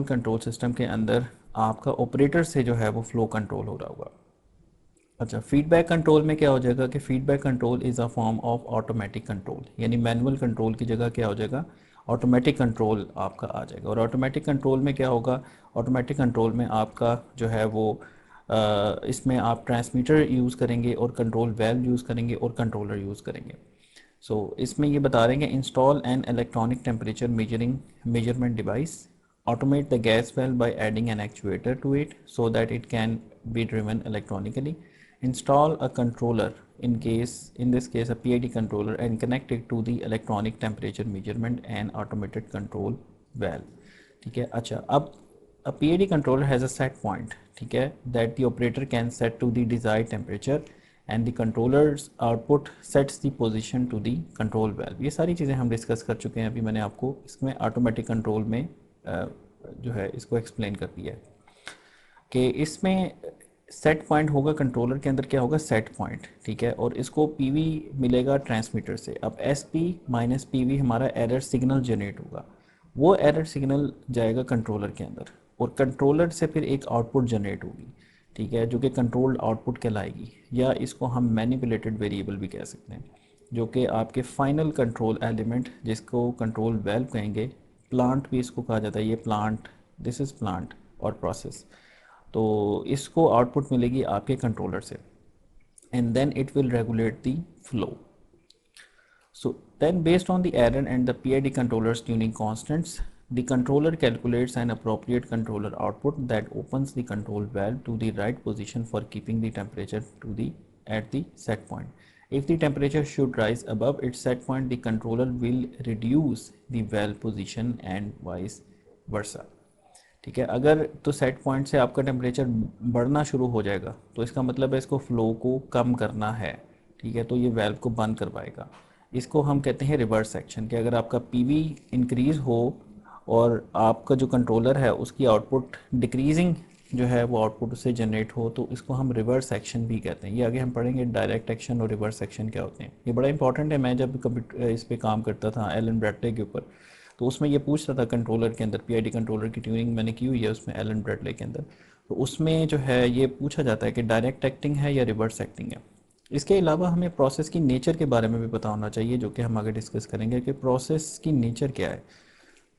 Control system के अंदर आपका ऑपरेटर से जो है वो फ्लो कंट्रोल हो रहा होगा। अच्छा, फीडबैक कंट्रोल में क्या हो जाएगा कि feedback control is a form of automatic control, यानी मैनुअल कंट्रोल की जगह क्या हो जाएगा, ऑटोमेटिक कंट्रोल आपका आ जाएगा। और ऑटोमेटिक कंट्रोल में क्या होगा, ऑटोमेटिक कंट्रोल में आपका जो है वो इसमें आप ट्रांसमीटर यूज़ करेंगे और कंट्रोल वेल्व यूज़ करेंगे और कंट्रोलर यूज़ करेंगे। इसमें ये बता रहे हैं कि install an electronic temperature measurement device, automate the gas valve by adding an actuator to it so that it can be driven electronically, install a controller, in this case a PID controller, and connect it to the electronic temperature measurement and automated control valve। ठीक है। अच्छा, अब a PID controller has a set point, ठीक है, that the operator can set to the desired temperature and the controller's output sets the position to the control valve। ये सारी चीज़ें हम डिस्कस कर चुके हैं, अभी मैंने आपको इसमें ऑटोमेटिक कंट्रोल में जो है इसको एक्सप्लेन कर दिया है कि इसमें सेट पॉइंट होगा कंट्रोलर के अंदर, क्या होगा, सेट पॉइंट, ठीक है, और इसको पीवी मिलेगा ट्रांसमीटर से। अब एस पी माइनस पीवी हमारा एरर सिग्नल जनरेट होगा, वो एरर सिग्नल जाएगा कंट्रोलर के अंदर और कंट्रोलर से फिर एक आउटपुट जनरेट होगी, ठीक है, जो कि कंट्रोल्ड आउटपुट कहलाएगी, या इसको हम मैनिपुलेटेड वेरिएबल भी कह सकते हैं, जो कि आपके फाइनल कंट्रोल एलिमेंट जिसको कंट्रोल वेल्व कहेंगे, प्लांट भी इसको कहा जाता है, ये प्लांट, दिस इज़ प्लांट और प्रोसेस, तो इसको आउटपुट मिलेगी आपके कंट्रोलर से and then it will regulate the flow. So then based on the error and the PID controller's tuning constants, the controller calculates an appropriate controller output that opens the control valve to the right position for keeping the temperature at the set point. If the temperature should rise above its set point, the controller will reduce the valve position and vice versa। ठीक है, अगर तो set point से आपका temperature बढ़ना शुरू हो जाएगा तो इसका मतलब है इसको फ्लो को कम करना है, ठीक है, तो ये वेल्व को बंद करवाएगा। इसको हम कहते हैं रिवर्स सेक्शन, कि अगर आपका पीवी इंक्रीज़ हो और आपका जो कंट्रोलर है उसकी आउटपुट डिक्रीजिंग जो है वो आउटपुट उससे जनरेट हो, तो इसको हम रिवर्स सेक्शन भी कहते हैं। ये आगे हम पढ़ेंगे डायरेक्ट एक्शन और रिवर्स सेक्शन क्या होते हैं, ये बड़ा इंपॉर्टेंट है। मैं जब कंप्यूटर इस पर काम करता था एलन ब्रैडले के ऊपर, तो उसमें ये पूछ रहा था कंट्रोलर के अंदर, पीआईडी कंट्रोलर की ट्यूनिंग मैंने की हुई है उसमें एलन ब्रैडले के अंदर, तो उसमें जो है ये पूछा जाता है कि डायरेक्ट एक्टिंग है या रिवर्स एक्टिंग है। इसके अलावा हमें प्रोसेस की नेचर के बारे में भी पता होना चाहिए, जो कि हम आगे डिस्कस करेंगे कि प्रोसेस की नेचर क्या है,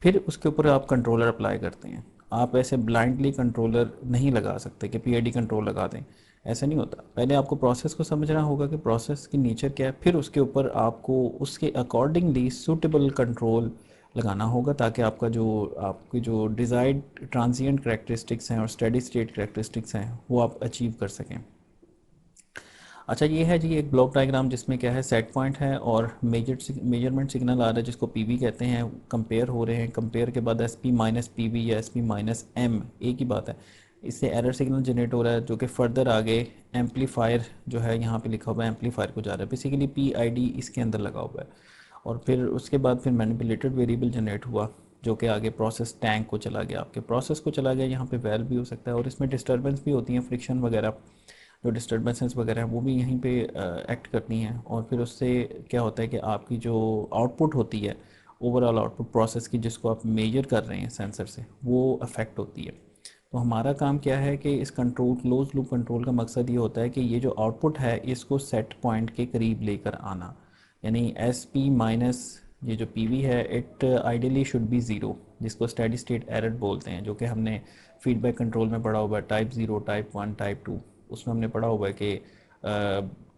फिर उसके ऊपर आप कंट्रोलर अप्लाई करते हैं। आप ऐसे ब्लाइंडली कंट्रोलर नहीं लगा सकते कि पीआईडी कंट्रोल लगा दें, ऐसा नहीं होता। पहले आपको प्रोसेस को समझना होगा कि प्रोसेस की नेचर क्या है, फिर उसके ऊपर आपको उसके अकॉर्डिंगली सूटेबल कंट्रोल लगाना होगा, ताकि आपकी जो डिज़ायर्ड ट्रांजिएंट करैक्टरिस्टिक्स हैं और स्टेडी स्टेट करैक्टरिस्टिक्स हैं वो आप अचीव कर सकें। अच्छा, ये है जी एक ब्लॉक डायग्राम जिसमें क्या है, सेट पॉइंट है और मेजरमेंट सिग्नल आ रहा है जिसको पीवी कहते हैं, कंपेयर हो रहे हैं, कंपेयर के बाद एसपी माइनस पीवी या एसपी माइनस एम, एक ही बात है, इससे एरर सिग्नल जनरेट हो रहा है जो कि फर्दर आगे एम्पलीफायर जो है यहाँ पे लिखा हुआ है एम्पलीफायर को जा रहा है, बेसिकली पीआईडी इसके अंदर लगा हुआ है। और फिर उसके बाद फिर मैनिपुलेटेड वेरिएबल जनरेट हुआ जो कि आगे प्रोसेस टैंक को चला गया, आपके प्रोसेस को चला गया, यहाँ पे वेल्व भी हो सकता है और इसमें डिस्टर्बेंस भी होती हैं, फ्रिक्शन वगैरह, जो डिस्टर्बेंसेस वगैरह हैं वो भी यहीं पे एक्ट करती हैं, और फिर उससे क्या होता है कि आपकी जो आउटपुट होती है, ओवरऑल आउटपुट प्रोसेस की जिसको आप मेजर कर रहे हैं सेंसर से, वो अफेक्ट होती है। तो हमारा काम क्या है कि इस कंट्रोल क्लोज लूप कंट्रोल का मकसद ये होता है कि ये जो आउटपुट है इसको सेट पॉइंट के करीब लेकर आना, यानी एस पी माइनस ये जो पी वी है it ideally should be zero, जिसको स्टेडी स्टेट एरर बोलते हैं, जो कि हमने फीडबैक कंट्रोल में पढ़ा हुआ है, type zero, type one, type two, उसमें हमने पढ़ा हुआ है कि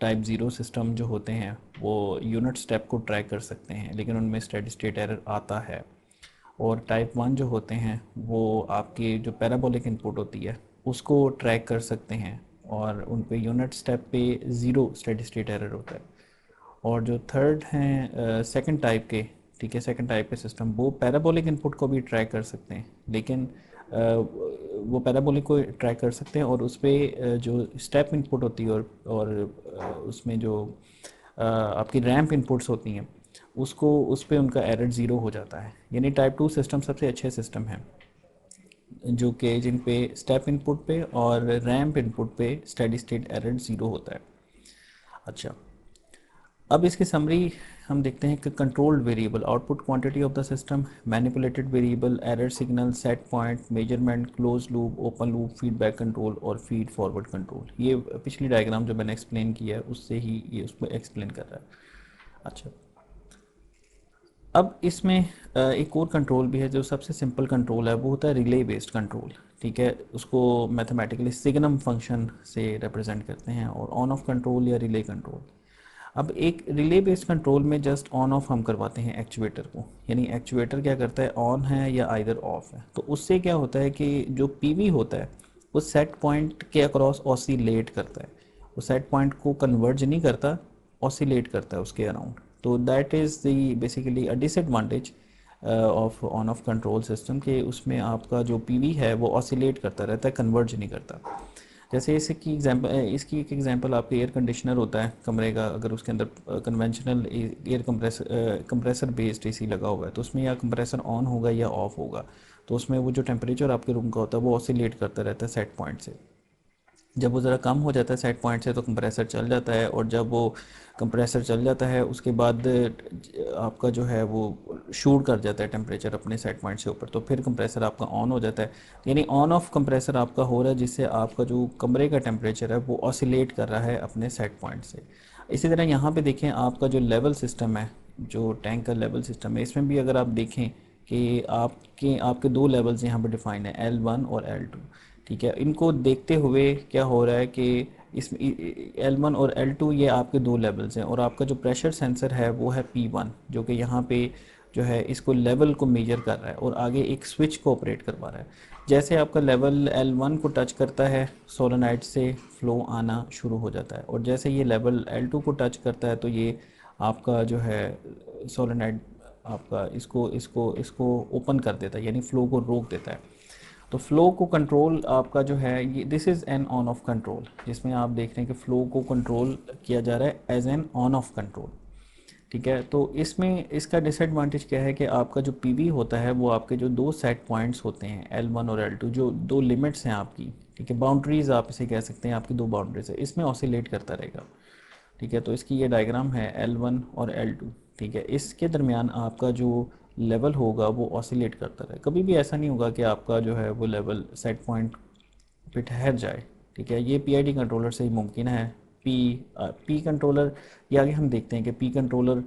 टाइप ज़ीरो सिस्टम जो होते हैं वो यूनिट स्टेप को ट्रैक कर सकते हैं लेकिन उनमें स्टेडी स्टेट एरर आता है, और टाइप वन जो होते हैं वो आपकी जो पैराबोलिक इनपुट होती है उसको ट्रैक कर सकते हैं और उन पे यूनिट स्टेप पे ज़ीरो स्टेडी स्टेट एरर होता है। और जो थर्ड हैं सेकंड टाइप के, ठीक है, सेकंड टाइप के सिस्टम वो पैराबोलिक इनपुट को भी ट्रैक कर सकते हैं, लेकिन वो पैराबोलिक को ट्रैक कर सकते हैं और उस पर जो स्टेप इनपुट होती है और उसमें जो आपकी रैंप इनपुट्स होती हैं उसको उस पर उनका एरर ज़ीरो हो जाता है। यानी टाइप टू सिस्टम सबसे अच्छे सिस्टम हैं जो कि जिन पे स्टेप इनपुट पे और रैंप इनपुट पे स्टेडी स्टेट एरर ज़ीरो होता है। अच्छा, अब इसकी समरी हम देखते हैं कि controlled variable, output quantity of the system, manipulated variable, error signal, set point, measurement, close loop, open loop, feedback control और फीड फॉरवर्ड कंट्रोल। ये पिछली डायग्राम जो मैंने एक्सप्लेन किया है उससे ही ये उसको एक्सप्लेन कर रहा है। अच्छा, अब इसमें एक और कंट्रोल भी है जो सबसे सिंपल कंट्रोल है, वो होता है रिले बेस्ड कंट्रोल। ठीक है, उसको मैथमेटिकली सिग्नम फंक्शन से रिप्रेजेंट करते हैं, और ऑन ऑफ कंट्रोल या रिले कंट्रोल। अब एक रिले बेस्ड कंट्रोल में जस्ट ऑन ऑफ हम करवाते हैं एक्चुएटर को, यानी एक्चुएटर क्या करता है, ऑन है या आइदर ऑफ है। तो उससे क्या होता है कि जो पीवी होता है वो सेट पॉइंट के अक्रॉस ऑसिलेट करता है, वो सेट पॉइंट को कन्वर्ज नहीं करता, ऑसिलेट करता है उसके अराउंड। तो that is the basically a disadvantage of on off control system, के उसमें आपका जो पीवी है वो ऑसिलेट करता रहता है, कन्वर्ज नहीं करता। जैसे इसकी एग्जांपल, इसकी एक एग्जांपल आपके एयर कंडीशनर होता है कमरे का, अगर उसके अंदर conventional air compressor based AC लगा हुआ है तो उसमें या कंप्रेसर ऑन होगा या ऑफ होगा, तो उसमें वो जो टेम्परेचर आपके रूम का होता है वो ऑसिलेट करता रहता है सेट पॉइंट से। जब वो ज़रा कम हो जाता है सेट पॉइंट से तो कंप्रेसर चल जाता है, और जब वो कंप्रेसर चल जाता है उसके बाद आपका जो है वो शूट कर जाता है टेम्परेचर अपने सेट पॉइंट से ऊपर, तो फिर कंप्रेसर आपका ऑन हो जाता है। यानी ऑन ऑफ कंप्रेसर आपका हो रहा है, जिससे आपका जो कमरे का टेम्परेचर है वो ऑसिलेट कर रहा है अपने सेट पॉइंट से। इसी तरह यहाँ पे देखें, आपका जो लेवल सिस्टम है, जो टैंक का लेवल सिस्टम है, इसमें भी अगर आप देखें कि आपके आपके दो लेवल्स यहाँ पे डिफाइन है, L1 और L2। ठीक है, इनको देखते हुए क्या हो रहा है कि इसमें L1 और L2 ये आपके दो लेवल्स हैं, और आपका जो प्रेशर सेंसर है वो है P1, जो कि यहाँ पे जो है इसको लेवल को मेजर कर रहा है और आगे एक स्विच को ऑपरेट करवा रहा है। जैसे आपका लेवल L1 को टच करता है, सोलेनाइड से फ्लो आना शुरू हो जाता है, और जैसे ये लेवल L2 को टच करता है तो ये आपका जो है सोलेनाइड आपका इसको इसको इसको ओपन कर देता है, यानी फ्लो को रोक देता है। तो फ्लो को कंट्रोल आपका जो है ये this is an on off control, जिसमें आप देख रहे हैं कि फ्लो को कंट्रोल किया जा रहा है as an on off control. ठीक है, तो इसमें इसका डिसएडवांटेज क्या है कि आपका जो पीवी होता है वो आपके जो दो सेट पॉइंट्स होते हैं L1 और L2, जो दो लिमिट्स हैं आपकी, ठीक है, बाउंड्रीज आप इसे कह सकते हैं, आपकी दो बाउंड्रीज है, इसमें ऑसिलेट करता रहेगा। ठीक है, तो इसकी ये डायग्राम है L1 और L2। ठीक है, इसके दरमियान आपका जो लेवल होगा वो ऑसिलेट करता रहे, कभी भी ऐसा नहीं होगा कि आपका जो है वो लेवल सेट पॉइंट पे ठहर जाए। ठीक है, ये पीआईडी कंट्रोलर से ही मुमकिन है। पी कंट्रोलर, ये आगे हम देखते हैं कि पी कंट्रोलर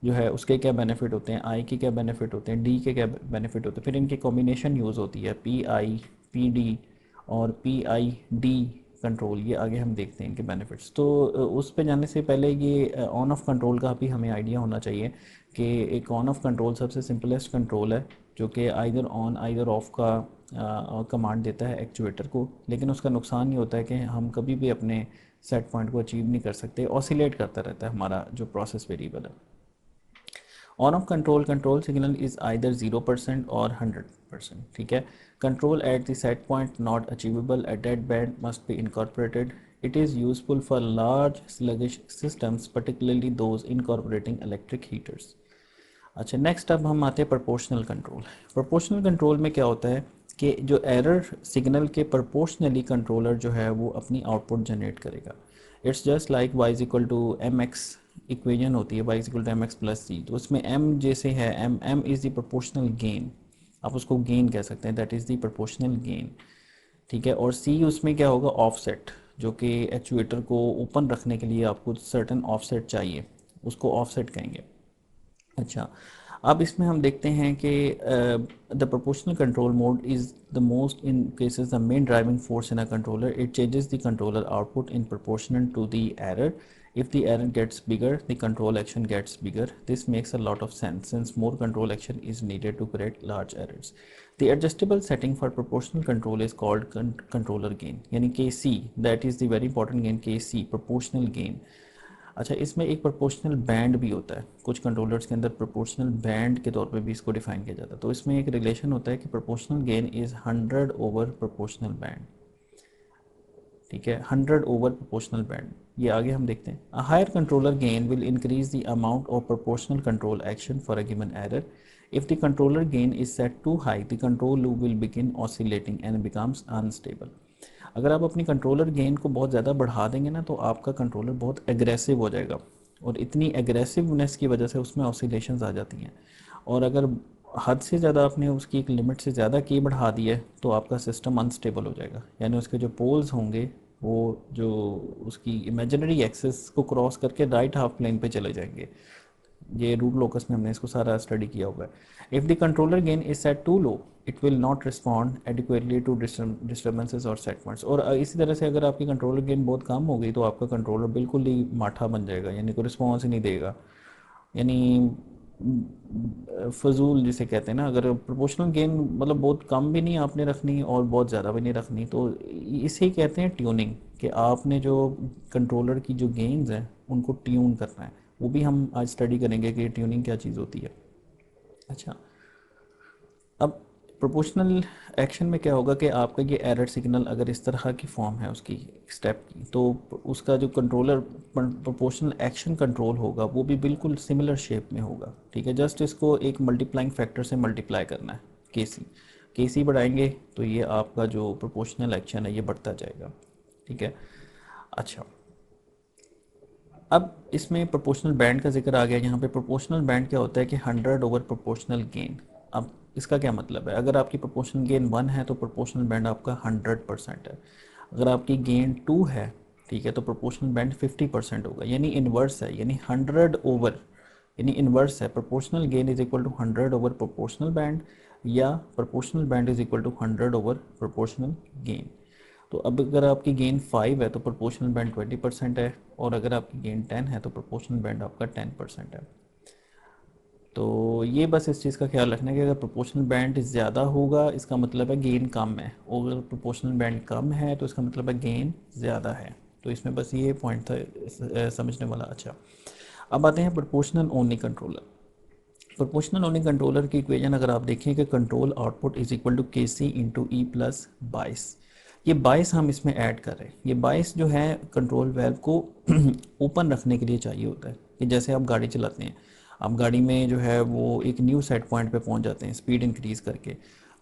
जो है उसके क्या बेनिफिट होते हैं, आई के क्या बेनिफिट होते हैं, डी के क्या बेनिफिट होते हैं, फिर इनकी कॉम्बिनेशन यूज़ होती है पी आई पी डी और पी आई डी कंट्रोल, ये आगे हम देखते हैं इनके बेनिफिट्स। तो उस पे जाने से पहले ये ऑन ऑफ कंट्रोल का भी हमें आइडिया होना चाहिए कि एक ऑन ऑफ कंट्रोल सबसे सिंपलेस्ट कंट्रोल है, जो कि आइदर ऑन आइदर ऑफ का कमांड देता है एक्चुएटर को, लेकिन उसका नुकसान ये होता है कि हम कभी भी अपने सेट पॉइंट को अचीव नहीं कर सकते, ऑसिलेट करता रहता है हमारा जो प्रोसेस वेरिएबल है। On off control control signal is either 0% और 100%। ठीक है, control at the set point not achievable at that band must be incorporated. It is useful for large sluggish systems, particularly those incorporating electric heaters. अच्छा, next अब हम आते हैं proportional control. Proportional control में क्या होता है कि जो एरर सिग्नल के प्रोपोर्शनली कंट्रोलर जो है वो अपनी आउटपुट जनरेट करेगा। It's just like y is equal to M X, equation होती है y is equal to M X plus C, तो उसमें m जैसे है, m is the proportional gain, आप उसको गेन कह सकते हैं, that is the proportional gain. ठीक है, और c उसमें क्या होगा, ऑफसेट, जो कि एक्चुएटर को ओपन रखने के लिए आपको सर्टन ऑफसेट चाहिए, उसको ऑफसेट कहेंगे। अच्छा, अब इसमें हम देखते हैं कि the proportional control mode is the most in cases the main driving force in a controller. It changes the controller output in proportion to the error. If the error gets bigger, the control action gets bigger. This makes a lot of sense since more control action is needed to correct large errors. The adjustable setting for proportional control is called controller gain, यानी KC, that is the very important gain, KC, proportional gain. अच्छा, इसमें एक proportional band भी होता है, कुछ controllers के अंदर प्रोपोर्शनल बैंड के तौर पे भी इसको डिफाइन किया जाता है। तो इसमें एक रिलेशन होता है कि proportional gain is 100 over proportional band. ठीक है, 100 ओवर प्रोपोर्शनल बैंड, ये आगे हम देखते हैं। A higher controller gain will increase the amount of proportional control action for a given error. If the controller gain is set too high, the control loop will begin oscillating and becomes unstable. अगर आप अपनी controller gain को बहुत ज़्यादा बढ़ा देंगे ना तो आपका कंट्रोलर बहुत एग्रेसिव हो जाएगा, और इतनी एग्रेसिवनेस की वजह से उसमें ऑसिलेशंस आ जाती हैं। और अगर हद से ज़्यादा आपने उसकी एक लिमिट से ज़्यादा की बढ़ा दी है तो आपका सिस्टम अनस्टेबल हो जाएगा, यानी उसके जो पोल्स होंगे वो जो उसकी इमेजिनरी एक्सिस को क्रॉस करके राइट हाफ प्लेन पे चले जाएंगे। ये रूट लोकस में हमने इसको सारा स्टडी किया हुआ है। If the controller gain is set too low it will not respond adequately to disturbances और सेट पॉइंट्स। और इसी तरह से अगर आपकी कंट्रोलर गेन बहुत कम हो गई तो आपका कंट्रोलर बिल्कुल ही माठा बन जाएगा, यानी कोई रिस्पॉन्स ही नहीं देगा। यानी फजूल जिसे कहते हैं ना, अगर प्रोपोर्शनल गेन मतलब बहुत कम भी नहीं आपने रखनी और बहुत ज़्यादा भी नहीं रखनी, तो इसे ही कहते हैं ट्यूनिंग, कि आपने जो कंट्रोलर की जो गेन्स हैं उनको ट्यून करना है। वो भी हम आज स्टडी करेंगे कि ट्यूनिंग क्या चीज़ होती है। अच्छा, अब प्रोपोर्शनल एक्शन में क्या होगा कि आपका ये एरर सिग्नल अगर इस तरह की फॉर्म है उसकी स्टेप की, तो उसका जो कंट्रोलर प्रोपोर्शनल एक्शन कंट्रोल होगा वो भी बिल्कुल सिमिलर शेप में होगा। ठीक है, जस्ट इसको एक मल्टीप्लाइंग फैक्टर से मल्टीप्लाई करना है, के सी बढ़ाएंगे तो ये आपका जो प्रोपोर्शनल एक्शन है ये बढ़ता जाएगा। ठीक है। अच्छा, अब इसमें प्रोपोर्शनल बैंड का जिक्र आ गया। यहाँ पे प्रोपोर्शनल बैंड क्या होता है कि 100 ओवर प्रोपोर्शनल गेन। अब इसका क्या मतलब है, अगर आपकी प्रोपोर्शनल गेन 1 है तो प्रोपोर्शनल बैंड आपका 100% है। अगर आपकी गेन 2 है, ठीक है, तो प्रोपोर्शनल बैंड 50% होगा, यानी इन्वर्स है, यानी 100 ओवर, यानी इन्वर्स है। Proportional gain is equal to 100 over proportional band, या proportional band is equal to 100 over proportional gain. तो अब अगर आपकी गेन 5 है तो प्रोपोर्शनल बैंड 20% है, और अगर आपकी गेन 10 है तो प्रोपोर्शनल बैंड आपका 10% है। तो ये बस इस चीज़ का ख्याल रखना है कि अगर प्रोपोर्शनल बैंड ज़्यादा होगा इसका मतलब है गेन कम है, और अगर प्रोपोर्शनल बैंड कम है तो इसका मतलब है गेन ज़्यादा है। तो इसमें बस ये पॉइंट था समझने वाला। अच्छा, अब आते हैं proportional only controller. Proportional only controller की इक्वेशन अगर आप देखें कि control output is equal to K C into E plus 22। ये 22 हम इसमें ऐड कर रहे हैं। ये 22 जो है कंट्रोल वेल्व को ओपन रखने के लिए चाहिए होता है, कि जैसे आप गाड़ी चलाते हैं, आप गाड़ी में जो है वो एक न्यू सेट पॉइंट पे पहुंच जाते हैं स्पीड इंक्रीज़ करके।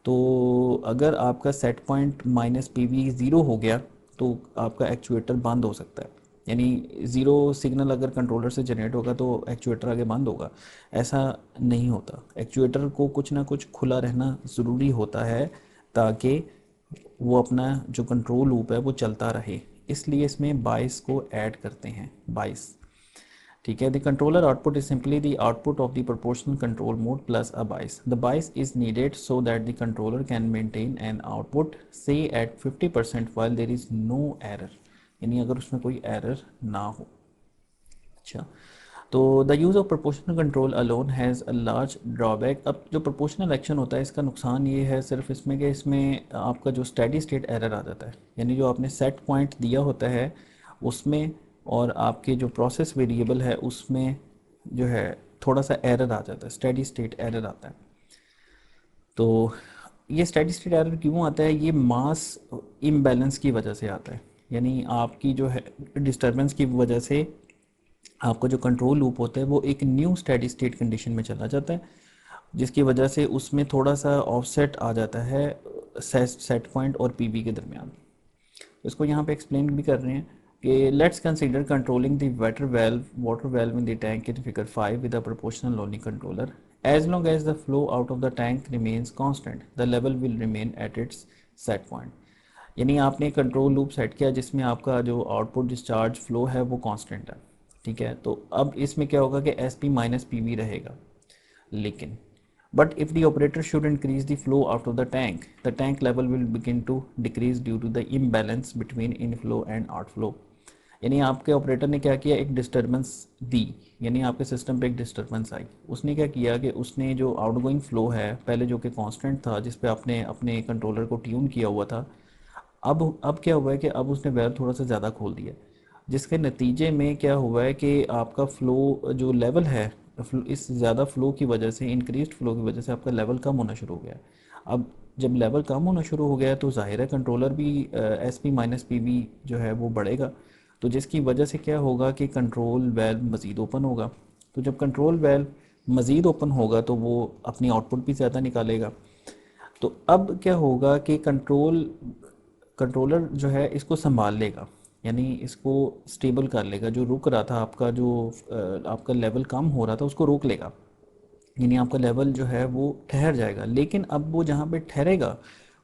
तो अगर आपका set point minus P V zero हो गया तो आपका एक्चुएटर बंद हो सकता है, यानी ज़ीरो सिग्नल अगर कंट्रोलर से जनरेट होगा तो एक्चुएटर आगे बंद होगा। ऐसा नहीं होता, एक्चुएटर को कुछ ना कुछ खुला रहना ज़रूरी होता है ताकि वो अपना जो कंट्रोल लूप है वो चलता रहे। इसलिए इसमें 22 को ऐड करते हैं, 22। ठीक है, the controller output is simply the output of the proportional control mode plus a bias. The bias is needed so that the controller can maintain an output set at 50% while there is no error, यानी अगर उसमें कोई error ना हो। अच्छा, तो the use of proportional control alone has a large drawback. अब जो प्रोपोर्शनल एक्शन होता है इसका नुकसान ये है सिर्फ इसमें कि इसमें आपका जो स्टेडी स्टेट एरर आ जाता है, यानी जो आपने सेट पॉइंट दिया होता है उसमें और आपके जो प्रोसेस वेरिएबल है उसमें जो है थोड़ा सा एरर आ जाता है, स्टेडी स्टेट एरर आता है। तो ये स्टेडी स्टेट एरर क्यों आता है, ये मास इम्बैलेंस की वजह से आता है, यानी आपकी जो है डिस्टर्बेंस की वजह से आपका जो कंट्रोल लूप होता है वो एक न्यू स्टेडी स्टेट कंडीशन में चला जाता है, जिसकी वजह से उसमें थोड़ा सा ऑफसेट आ जाता है सेट पॉइंट और पीबी के दरमियान। इसको यहाँ पे एक्सप्लेन भी कर रहे हैं कि let's consider controlling the water valve in the tank in figure 5 with a proportional लोनिंग controller. As long as the flow out of the tank remains constant the level will remain at its set point. यानी आपने control loop set किया जिसमें आपका जो output discharge flow है वो constant है। ठीक है, तो अब इसमें क्या होगा कि S P minus P V रहेगा, लेकिन but if the operator should increase the flow out of the tank level will begin to decrease due to the imbalance between inflow and outflow। यानी आपके ऑपरेटर ने क्या किया, एक disturbance दी, यानी आपके सिस्टम पे एक डिस्टर्बेंस आई। उसने क्या किया कि उसने जो आउटगोइंग फ्लो है पहले जो कि कांस्टेंट था जिस पे आपने अपने कंट्रोलर को ट्यून किया हुआ था, अब क्या हुआ है कि अब उसने वेल्व थोड़ा सा ज़्यादा खोल दिया, जिसके नतीजे में क्या हुआ है कि आपका फ़्लो जो लेवल है, इस ज़्यादा फ़्लो की वजह से, इंक्रीज्ड फ़्लो की वजह से आपका लेवल कम होना शुरू हो गया। अब जब लेवल कम होना शुरू हो गया तो ज़ाहिर है कंट्रोलर भी S P minus P V जो है वो बढ़ेगा, तो जिसकी वजह से क्या होगा कि कंट्रोल वेल्व मज़ीद ओपन होगा। तो जब कंट्रोल वेल्व मज़ीद ओपन होगा तो वो अपनी आउटपुट भी ज़्यादा निकालेगा। तो अब क्या होगा कि कंट्रोलर जो है इसको संभाल लेगा, यानी इसको स्टेबल कर लेगा। जो रुक रहा था आपका, जो आपका लेवल कम हो रहा था उसको रोक लेगा, यानी आपका लेवल जो है वो ठहर जाएगा। लेकिन अब वो जहाँ पे ठहरेगा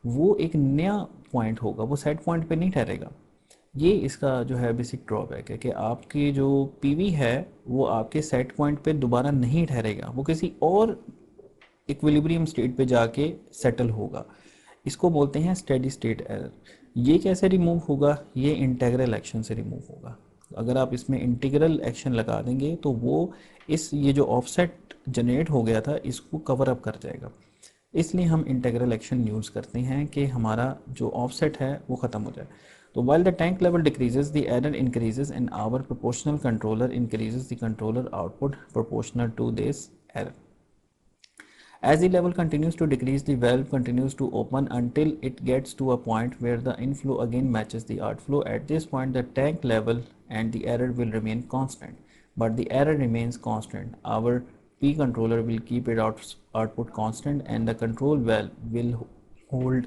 वो एक नया पॉइंट होगा, वो सेट पॉइंट पे नहीं ठहरेगा। ये इसका जो है बेसिक ड्रॉबैक है कि आपकी जो पीवी है वो आपके सेट पॉइंट पे दोबारा नहीं ठहरेगा, वो किसी और इक्विलिब्रियम स्टेट पे जाके सेटल होगा। इसको बोलते हैं स्टेडी स्टेट एरर। ये कैसे रिमूव होगा? ये इंटीग्रल एक्शन से रिमूव होगा। अगर आप इसमें इंटीग्रल एक्शन लगा देंगे तो वो ये जो ऑफसेट जनरेट हो गया था इसको कवर अप कर जाएगा। इसलिए हम इंटीग्रल एक्शन यूज़ करते हैं कि हमारा जो ऑफसेट है वो ख़त्म हो जाए। तो while the tank level decreases, the error increases and our proportional controller increases the controller output proportional to this error. As the level continues to decrease, the valve continues to open until it gets to a point where the inflow again matches the outflow. At this point, the tank level and the error will remain constant, but the error remains constant. Our P controller will keep its output constant and the control valve will hold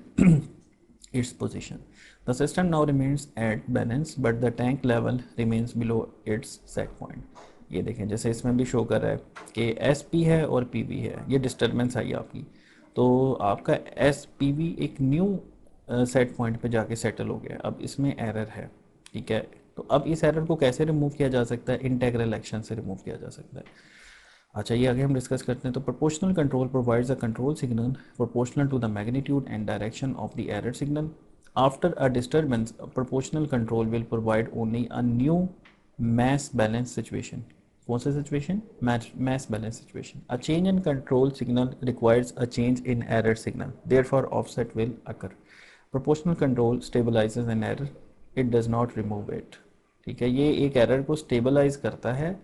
its position. The system now remains at balance, but the tank level remains below its set point. ये देखें जैसे इसमें भी show कर रहा है कि S P है और पी वी है, ये डिस्टर्बेंस आई आपकी, तो आपका एस पी वी एक न्यू सेट पॉइंट पे जाके सेटल हो गया। अब इसमें एरर है, ठीक है। तो अब इस एरर को कैसे रिमूव किया जा सकता है? इंटीग्रल एक्शन से रिमूव किया जा सकता है। अच्छा, ये आगे हम डिस्कस करते हैं। तो proportional control provides a control signal proportional to the magnitude and direction of the error signal. After a disturbance, a proportional control will provide only a new mass balance situation. कौन सा situation? Mass balance situation. A change in control signal requires a change in error signal. Therefore, offset will occur. Proportional control stabilizes an error. It does not remove it. ठीक है, ये एक error को stabilise करता है,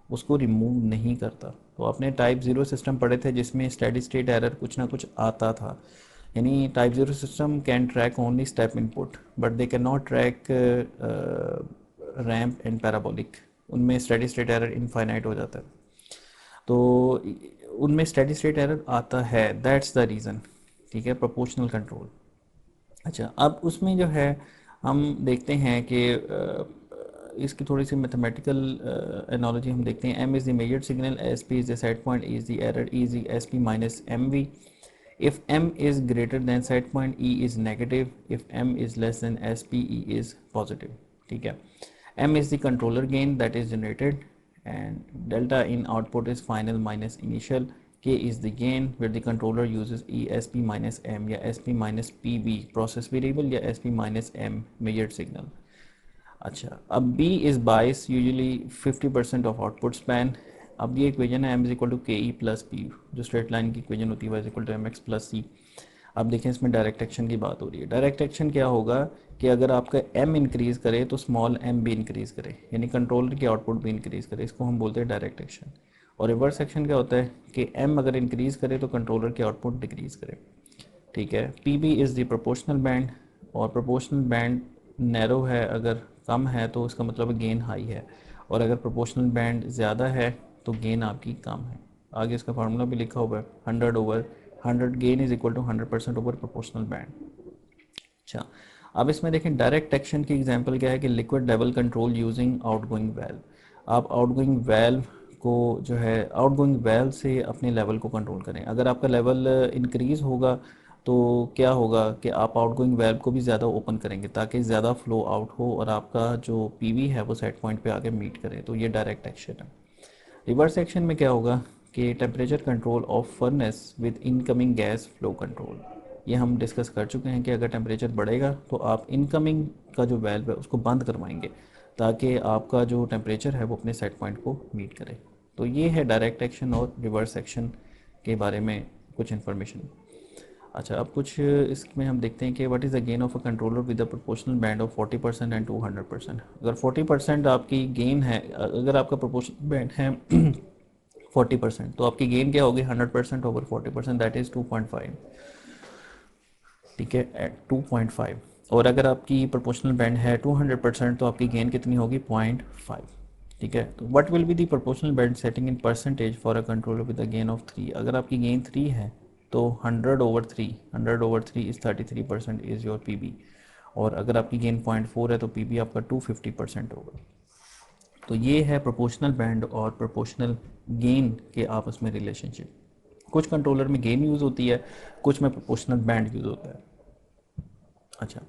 उसको remove नहीं करता। तो आपने टाइप ज़ीरो सिस्टम पढ़े थे जिसमें स्टेडी स्टेट एरर कुछ ना कुछ आता था। यानी type zero system can track only step input but they can not track ramp and parabolic. उनमें स्टेडी स्टेट एरर इनफाइनाइट हो जाता है, तो उनमें स्टेडी स्टेट एरर आता है, दैट्स द रीज़न। ठीक है, प्रोपोर्शनल कंट्रोल। अच्छा, अब उसमें जो है हम देखते हैं कि इसकी थोड़ी सी मैथमेटिकल एनालॉजी हम देखते हैं। M is the measured signal, S P is the set point, E is the error, E is the S P minus M V. If m is greater than set point, e is negative. If m is less than sp, e is positive. ठीक है, m is the controller gain that is generated and delta in output is final minus initial. k is the gain where the controller uses esp minus m या sp minus pb process variable या sp minus m measured signal. अच्छा, अब b is bias usually 50% of output span. अब ये equation है m is equal to K E plus P, जो straight line की equation होती है y is equal to M X plus C. अब देखें इसमें डायरेक्ट एक्शन की बात हो रही है। डायरेक्ट एक्शन क्या होगा कि अगर आपका m इंक्रीज़ करे तो स्मॉल m भी इंक्रीज़ करे, यानी कंट्रोलर की आउटपुट भी इंक्रीज़ करे, इसको हम बोलते हैं डायरेक्ट एक्शन। और रिवर्स एक्शन क्या होता है कि m अगर इंक्रीज़ करे तो कंट्रोलर की आउटपुट डिक्रीज़ करे। ठीक है, P B is the proportional band, और प्रोपोर्शनल बैंड नैरो है, अगर कम है तो इसका मतलब गेन हाई है, और अगर प्रोपोर्शनल बैंड ज़्यादा है तो गेन आपकी कम है। आगे इसका फार्मूला भी लिखा हुआ है, 100/100 gain is equal to 100% over proportional band. अच्छा, अब इसमें देखें डायरेक्ट एक्शन की एग्जांपल क्या है कि liquid level control using outgoing valve. आप आउटगोइंग वेल्व को जो है आउटगोइंग वेल्व से अपने लेवल को कंट्रोल करें। अगर आपका लेवल इंक्रीज़ होगा तो क्या होगा कि आप आउटगोइंग वेल्व को भी ज़्यादा ओपन करेंगे ताकि ज़्यादा फ्लो आउट हो और आपका जो पीवी है वो सेट पॉइंट पे आके मीट करे, तो ये डायरेक्ट एक्शन है। रिवर्स एक्शन में क्या होगा कि temperature control of furnace with incoming gas flow control. ये हम डिस्कस कर चुके हैं कि अगर टेम्परेचर बढ़ेगा तो आप इनकमिंग का जो वेल्व है उसको बंद करवाएंगे ताकि आपका जो टेम्परेचर है वो अपने सेट पॉइंट को मीट करे। तो ये है डायरेक्ट एक्शन और रिवर्स एक्शन के बारे में कुछ इन्फॉर्मेशन। अच्छा, अब कुछ इसमें हम देखते हैं कि what is the gain of a controller with a proportional band of 40% and 200%। अगर 40% आपकी गेन है, अगर आपका प्रोपोर्शनल बैंड है 40%, तो आपकी गेन क्या होगी 100% ओवर 40%, दैट इज़ 2.5। ठीक है, एट 2.5। और अगर आपकी प्रोपोर्शनल बैंड है 200% तो आपकी गेन कितनी होगी 0.5। ठीक है, तो what will be the proportional band setting in percentage for a controller with a gain of 3। अगर आपकी गेन 3 है तो 100/3 is 33% is your P B. और अगर आपकी गेन 0.4 है तो पीबी आपका 250% होगा। तो ये है प्रोपोर्शनल बैंड और प्रोपोर्शनल गेन के आपस में रिलेशनशिप। कुछ कंट्रोलर में गेन यूज़ होती है, कुछ में प्रोपोर्शनल बैंड यूज़ होता है। अच्छा,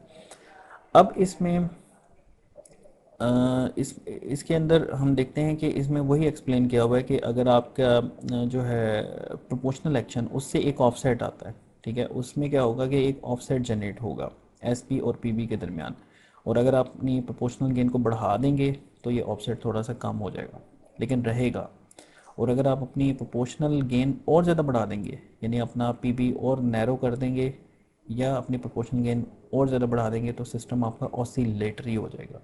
अब इसमें इसके अंदर हम देखते हैं कि इसमें वही एक्सप्लेन किया हुआ है कि अगर आपका जो है प्रोपोर्शनल एक्शन, उससे एक ऑफसेट आता है, ठीक है, उसमें क्या होगा कि एक ऑफसेट जनरेट होगा एसपी और पीबी के दरमियान, और अगर आप अपनी प्रोपोर्शनल गेन को बढ़ा देंगे तो ये ऑफसेट थोड़ा सा कम हो जाएगा लेकिन रहेगा। और अगर आप अपनी प्रोपोर्शनल गेन और ज़्यादा बढ़ा देंगे, यानी अपना पीबी और नैरो कर देंगे या अपनी प्रोपोर्शनल गेन और ज़्यादा बढ़ा देंगे, तो सिस्टम आपका ऑसिलेटरी हो जाएगा।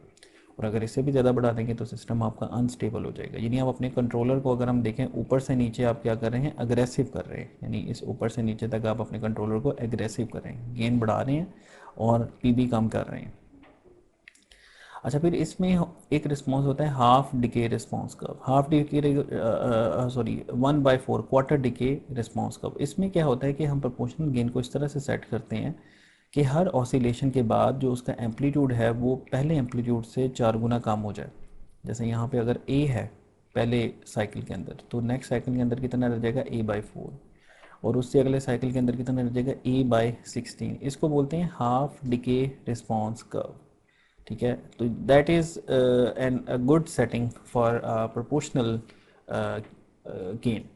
और अगर इससे भी ज़्यादा बढ़ा देंगे तो सिस्टम आपका अनस्टेबल हो जाएगा। यानी आप अपने कंट्रोलर को अगर हम देखें, ऊपर से नीचे आप क्या कर रहे हैं, अग्रेसिव कर रहे हैं, यानी इस ऊपर से नीचे तक आप अपने कंट्रोलर को एग्रेसिव कर रहे हैं, गेन बढ़ा रहे हैं और पीबी कम कर रहे हैं। अच्छा, फिर इसमें एक रिस्पॉन्स होता है half decay response curve, half decay sorry 1/4 quarter decay response curve. इसमें क्या होता है कि हम प्रोपोर्शनल गेन को इस तरह से सेट करते हैं कि हर ऑसिलेशन के बाद जो उसका एम्पलीट्यूड है वो पहले एम्पलीट्यूड से 4 गुना कम हो जाए। जैसे यहाँ पे अगर ए है पहले साइकिल के अंदर, तो नेक्स्ट साइकिल के अंदर कितना रह जाएगा, A/4, और उससे अगले साइकिल के अंदर कितना रह जाएगा, A/16। इसको बोलते हैं हाफ डिके रिस्पॉन्स कर्व, ठीक है। तो that is an a good setting for proportional gain,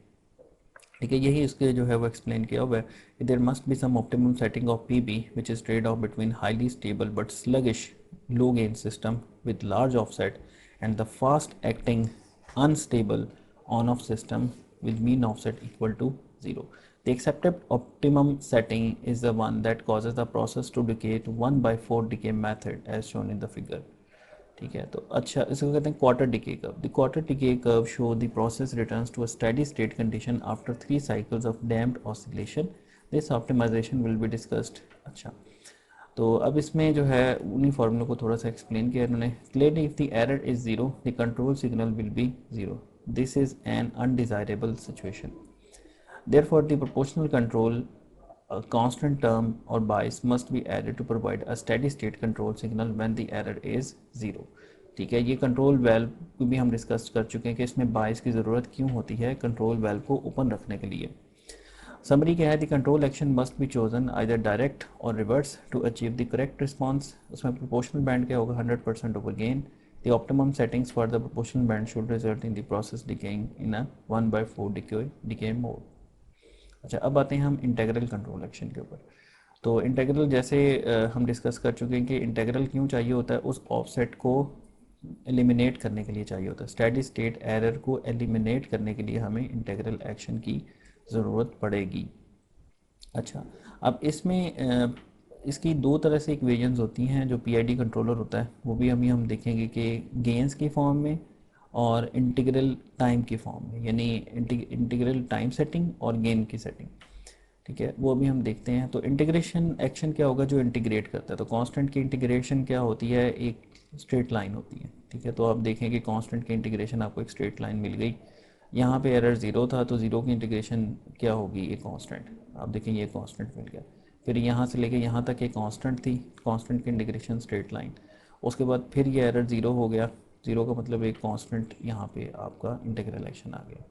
ठीक है। यही इसके जो है वो एक्सप्लेन किया हुआ है। There must be some optimum setting of PB which is trade off between highly stable but sluggish low gain system with large offset and the fast acting unstable on-off system with mean offset equal to 0. The accepted optimum setting is the one that causes the process to decay to 1/4 decay method as shown in the figure, ठीक है। तो अच्छा, इसको कहते हैं quarter decay curve. The quarter decay curve show the process returns to a steady state condition after 3 cycles of damped oscillation. This optimization will be discussed. अच्छा, तो अब इसमें जो है उन्हीं फार्मूलों को थोड़ा सा एक्सप्लेन किया इन्होंने। Clearly if the error is zero the control signal will be zero, this is an undesirable situation. Therefore the proportional control a constant term or bias must be added to provide a steady state control signal when the error is zero, ठीक है। ये control valve को भी हम discuss कर चुके हैं कि इसमें बाइस की ज़रूरत क्यों होती है कंट्रोल वेल्व को ओपन रखने के लिए। समरी क्या है, the control action must be chosen either direct or reverse to achieve the correct response. उसमें प्रोपोर्शनल बैंड क्या होगा, 100% over gain. The optimum settings for the proportional band should result in the process decaying in a 1/4 decay mode. अच्छा, अब आते हैं हम integral control action के ऊपर। तो इंटेग्रल जैसे हम डिस्कस कर चुके हैं कि इंटेग्रल क्यों चाहिए होता है, उस ऑफसेट को एलिमिनेट करने के लिए चाहिए होता है। स्टेडी स्टेट एरर को एलिमिनेट करने के लिए हमें इंटेग्रल एक्शन की ज़रूरत पड़ेगी। अच्छा, अब इसमें इसकी दो तरह से इक्वेशंस होती हैं। जो पीआईडी कंट्रोलर होता है वो भी हम देखेंगे कि गेन्स की फॉर्म में और इंटीग्रल टाइम की फॉर्म में, यानी इंटीग्रल टाइम सेटिंग और गेन की सेटिंग, ठीक है, वो अभी हम देखते हैं। तो इंटीग्रेशन एक्शन क्या होगा, जो इंटीग्रेट करता है। तो कांस्टेंट की इंटीग्रेशन क्या होती है, एक स्ट्रेट लाइन होती है, ठीक है। तो आप देखें कि कांस्टेंट की इंटीग्रेशन आपको एक स्ट्रेट लाइन मिल गई। यहाँ पे एरर ज़ीरो था तो ज़ीरो की इंटीग्रेशन क्या होगी, ये कांस्टेंट। आप देखें ये कांस्टेंट मिल गया। फिर यहाँ से लेके यहाँ तक एक कांस्टेंट थी, कांस्टेंट की इंटीग्रेशन स्ट्रेट लाइन। उसके बाद फिर ये एरर ज़ीरो हो गया, ज़ीरो का मतलब एक कांस्टेंट, यहाँ पे आपका इंटीग्रल एक्शन आ गया।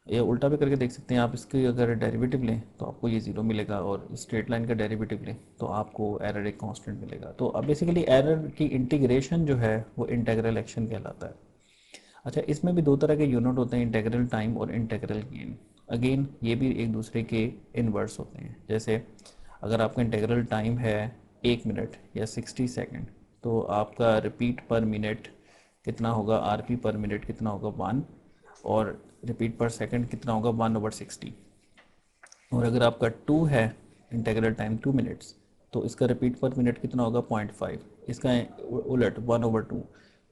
ये उल्टा भी करके देख सकते हैं आप, इसकी अगर डेरिवेटिव लें तो आपको ये ज़ीरो मिलेगा, और स्ट्रेट लाइन का डेरिवेटिव लें तो आपको एरर एक कांस्टेंट मिलेगा। तो अब बेसिकली एरर की इंटीग्रेशन जो है वो इंटीग्रल एक्शन कहलाता है। अच्छा, इसमें भी दो तरह के यूनिट होते हैं, इंटीग्रल टाइम और इंटीग्रल गेन। अगेन ये भी एक दूसरे के इनवर्स होते हैं। जैसे अगर आपका इंटीग्रल टाइम है 1 मिनट या 60 सेकेंड, तो आपका रिपीट पर मिनट कितना होगा, आरपी पर मिनट कितना होगा, 1, और रिपीट पर सेकंड कितना होगा, 1/60। और अगर आपका 2 है इंटीग्रल टाइम 2 मिनट्स, तो इसका रिपीट पर मिनट कितना होगा, 0.5। इसका उलट 1/2,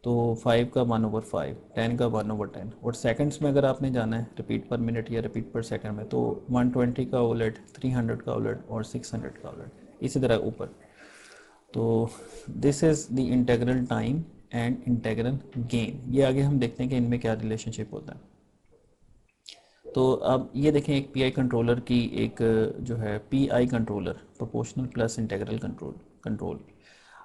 तो 5 का 1/5, 10 का 1/10। और सेकंड्स में अगर आपने जाना है रिपीट पर मिनट या रिपीट पर सेकंड में, तो 120 का उलट, 300 का उलट और 600 का उलट, इसी तरह ऊपर। तो this is the integral time and integral gain. ये आगे हम देखते हैं कि इनमें क्या रिलेशनशिप होता है। तो अब ये देखें एक पीआई कंट्रोलर की एक जो है PI controller, proportional plus integral control.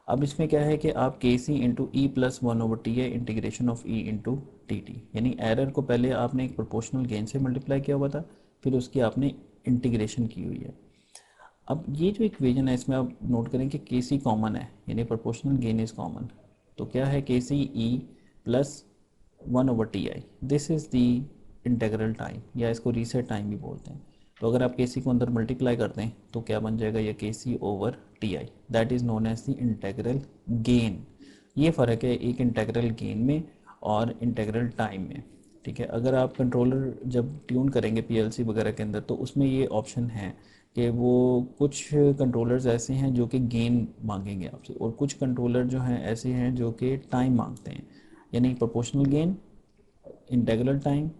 अब इसमें क्या है कि आप K C into E plus one over T है integration of E into T T, यानी एरर को पहले आपने एक प्रोपोर्शनल गेन से मल्टीप्लाई किया हुआ था, फिर उसकी आपने इंटीग्रेशन की हुई है। अब ये जो इक्वेशन है इसमें आप नोट करें कि के सी कॉमन है, यानी प्रोपोर्शनल गेन इज़ कॉमन। तो क्या है K C E plus one over T I, this is the integral time, या इसको रीसेट टाइम भी बोलते हैं। तो अगर आप के सी को अंदर मल्टीप्लाई करते हैं तो क्या बन जाएगा, ये K C over T I, that is known as the integral gain. ये फ़र्क है एक इंटेग्रल गेन में और इंटेग्रल टाइम में। ठीक है, अगर आप कंट्रोलर जब ट्यून करेंगे पीएलसी वगैरह के अंदर तो उसमें ये ऑप्शन है कि वो कुछ कंट्रोलर्स ऐसे हैं जो कि गेन मांगेंगे आपसे, और कुछ कंट्रोलर जो हैं ऐसे हैं जो कि टाइम मांगते हैं, यानी प्रोपोर्शनल गेन, इंटेग्रल टाइम,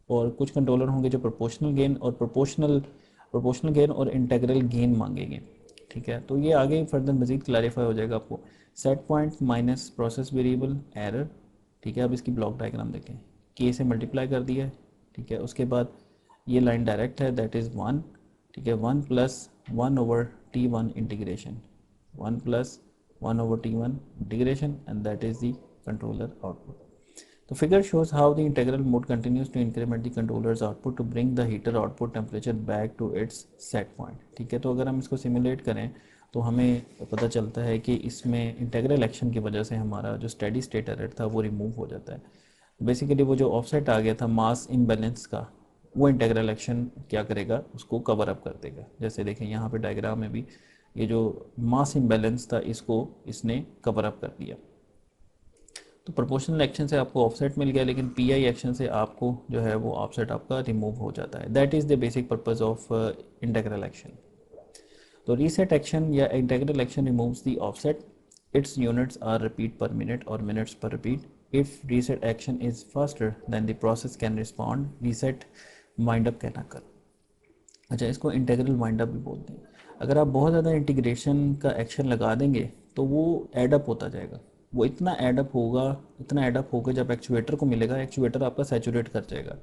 और कुछ कंट्रोलर होंगे जो प्रोपोर्शनल गेन और प्रोपोर्शनल गेन और इंटेग्रल गेन मांगेंगे। ठीक है, तो ये आगे फर्दर मज़ीद क्लैरिफाई हो जाएगा आपको। Set point minus process variable error. ठीक है, अब इसकी ब्लॉक डायग्राम देखें, के से मल्टीप्लाई कर दिया है। ठीक है, उसके बाद ये लाइन डायरेक्ट है, दैट इज़ वन। ठीक है, one plus one over T one integration, one plus one over T one integration, and that is the controller output. The figure shows how the integral mode continues to increment the controller's output to bring the heater output temperature back to its set point। ठीक है, तो अगर हम इसको simulate करें तो हमें पता चलता है कि इसमें इंटेग्रल एक्शन की वजह से हमारा जो स्टेडी स्टेट एरर था वो रिमूव हो जाता है। बेसिकली वो जो ऑफसेट आ गया था मास इम्बैलेंस का, वो इंटेग्रल एक्शन क्या करेगा, उसको कवर अप कर देगा। जैसे देखें यहाँ पे डायग्राम में भी ये जो मास इम्बैलेंस था इसको इसने कवर अप कर दिया। तो प्रोपोर्शनल एक्शन से आपको ऑफसेट मिल गया, लेकिन पीआई एक्शन से आपको जो है वो ऑफसेट आपका रिमूव हो जाता है। That is the basic purpose of integral action. तो रीसेट एक्शन या integral action removes the offset, its units are repeat per minute और minutes per repeat. If reset action is faster than the process can respond, reset wind up can occur. अच्छा, इसको integral wind up भी बोलते हैं। अगर आप बहुत ज़्यादा इंटीग्रेशन का एक्शन लगा देंगे तो वो एडअप होता जाएगा, वो इतना एडअप होगा जब एक्चुएटर को मिलेगा, एक्चुएटर आपका सैचुरेट कर जाएगा।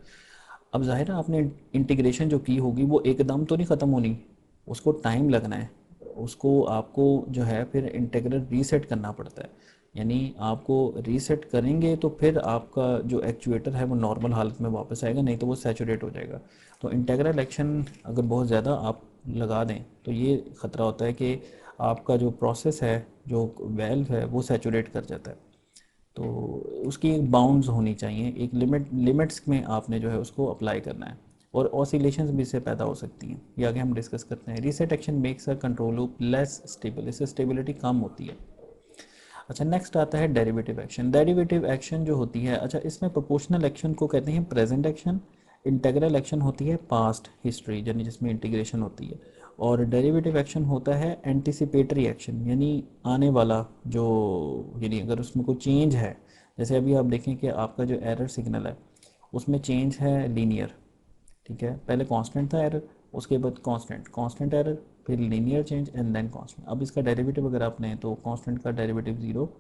अब जाहिर है आपने इंटीग्रेशन जो की होगी वो एकदम तो नहीं ख़त्म होनी, उसको टाइम लगना है, उसको आपको जो है फिर इंटीग्रल रीसेट करना पड़ता है, यानी आपको रीसेट करेंगे तो फिर आपका जो एक्चुएटर है वो नॉर्मल हालत में वापस आएगा, नहीं तो वो सैचुरेट हो जाएगा। तो इंटीग्रल एक्शन अगर बहुत ज़्यादा आप लगा दें तो ये ख़तरा होता है कि आपका जो प्रोसेस है, जो वेल्व है, वो सैचुरेट कर जाता है। तो उसकी एक बाउंड्स होनी चाहिए, एक लिमिट्स में आपने जो है उसको अप्लाई करना है, और ऑसिलेशंस भी इससे पैदा हो सकती हैं, ये आगे हम डिस्कस करते हैं। Reset action makes a control loop less stable, इससे स्टेबिलिटी कम होती है। अच्छा, नेक्स्ट आता है डेरिवेटिव एक्शन। डेरिवेटिव एक्शन जो होती है, अच्छा इसमें प्रोपोर्शनल एक्शन को कहते हैं प्रेजेंट एक्शन, इंटीग्रल एक्शन होती है पास्ट हिस्ट्री यानी जिसमें इंटीग्रेशन होती है, और डेरिवेटिव एक्शन होता है एंटिसिपेटरी एक्शन, यानी आने वाला जो, यानी अगर उसमें कोई चेंज है, जैसे अभी आप देखें कि आपका जो एरर सिग्नल है उसमें चेंज है लीनियर। ठीक है, पहले कांस्टेंट था एरर, उसके बाद कांस्टेंट एरर, फिर linear change and then constant. अब इसका डेरिवेटिव अगर आपने, तो कांस्टेंट का डेरिवेटिव ज़ीरो,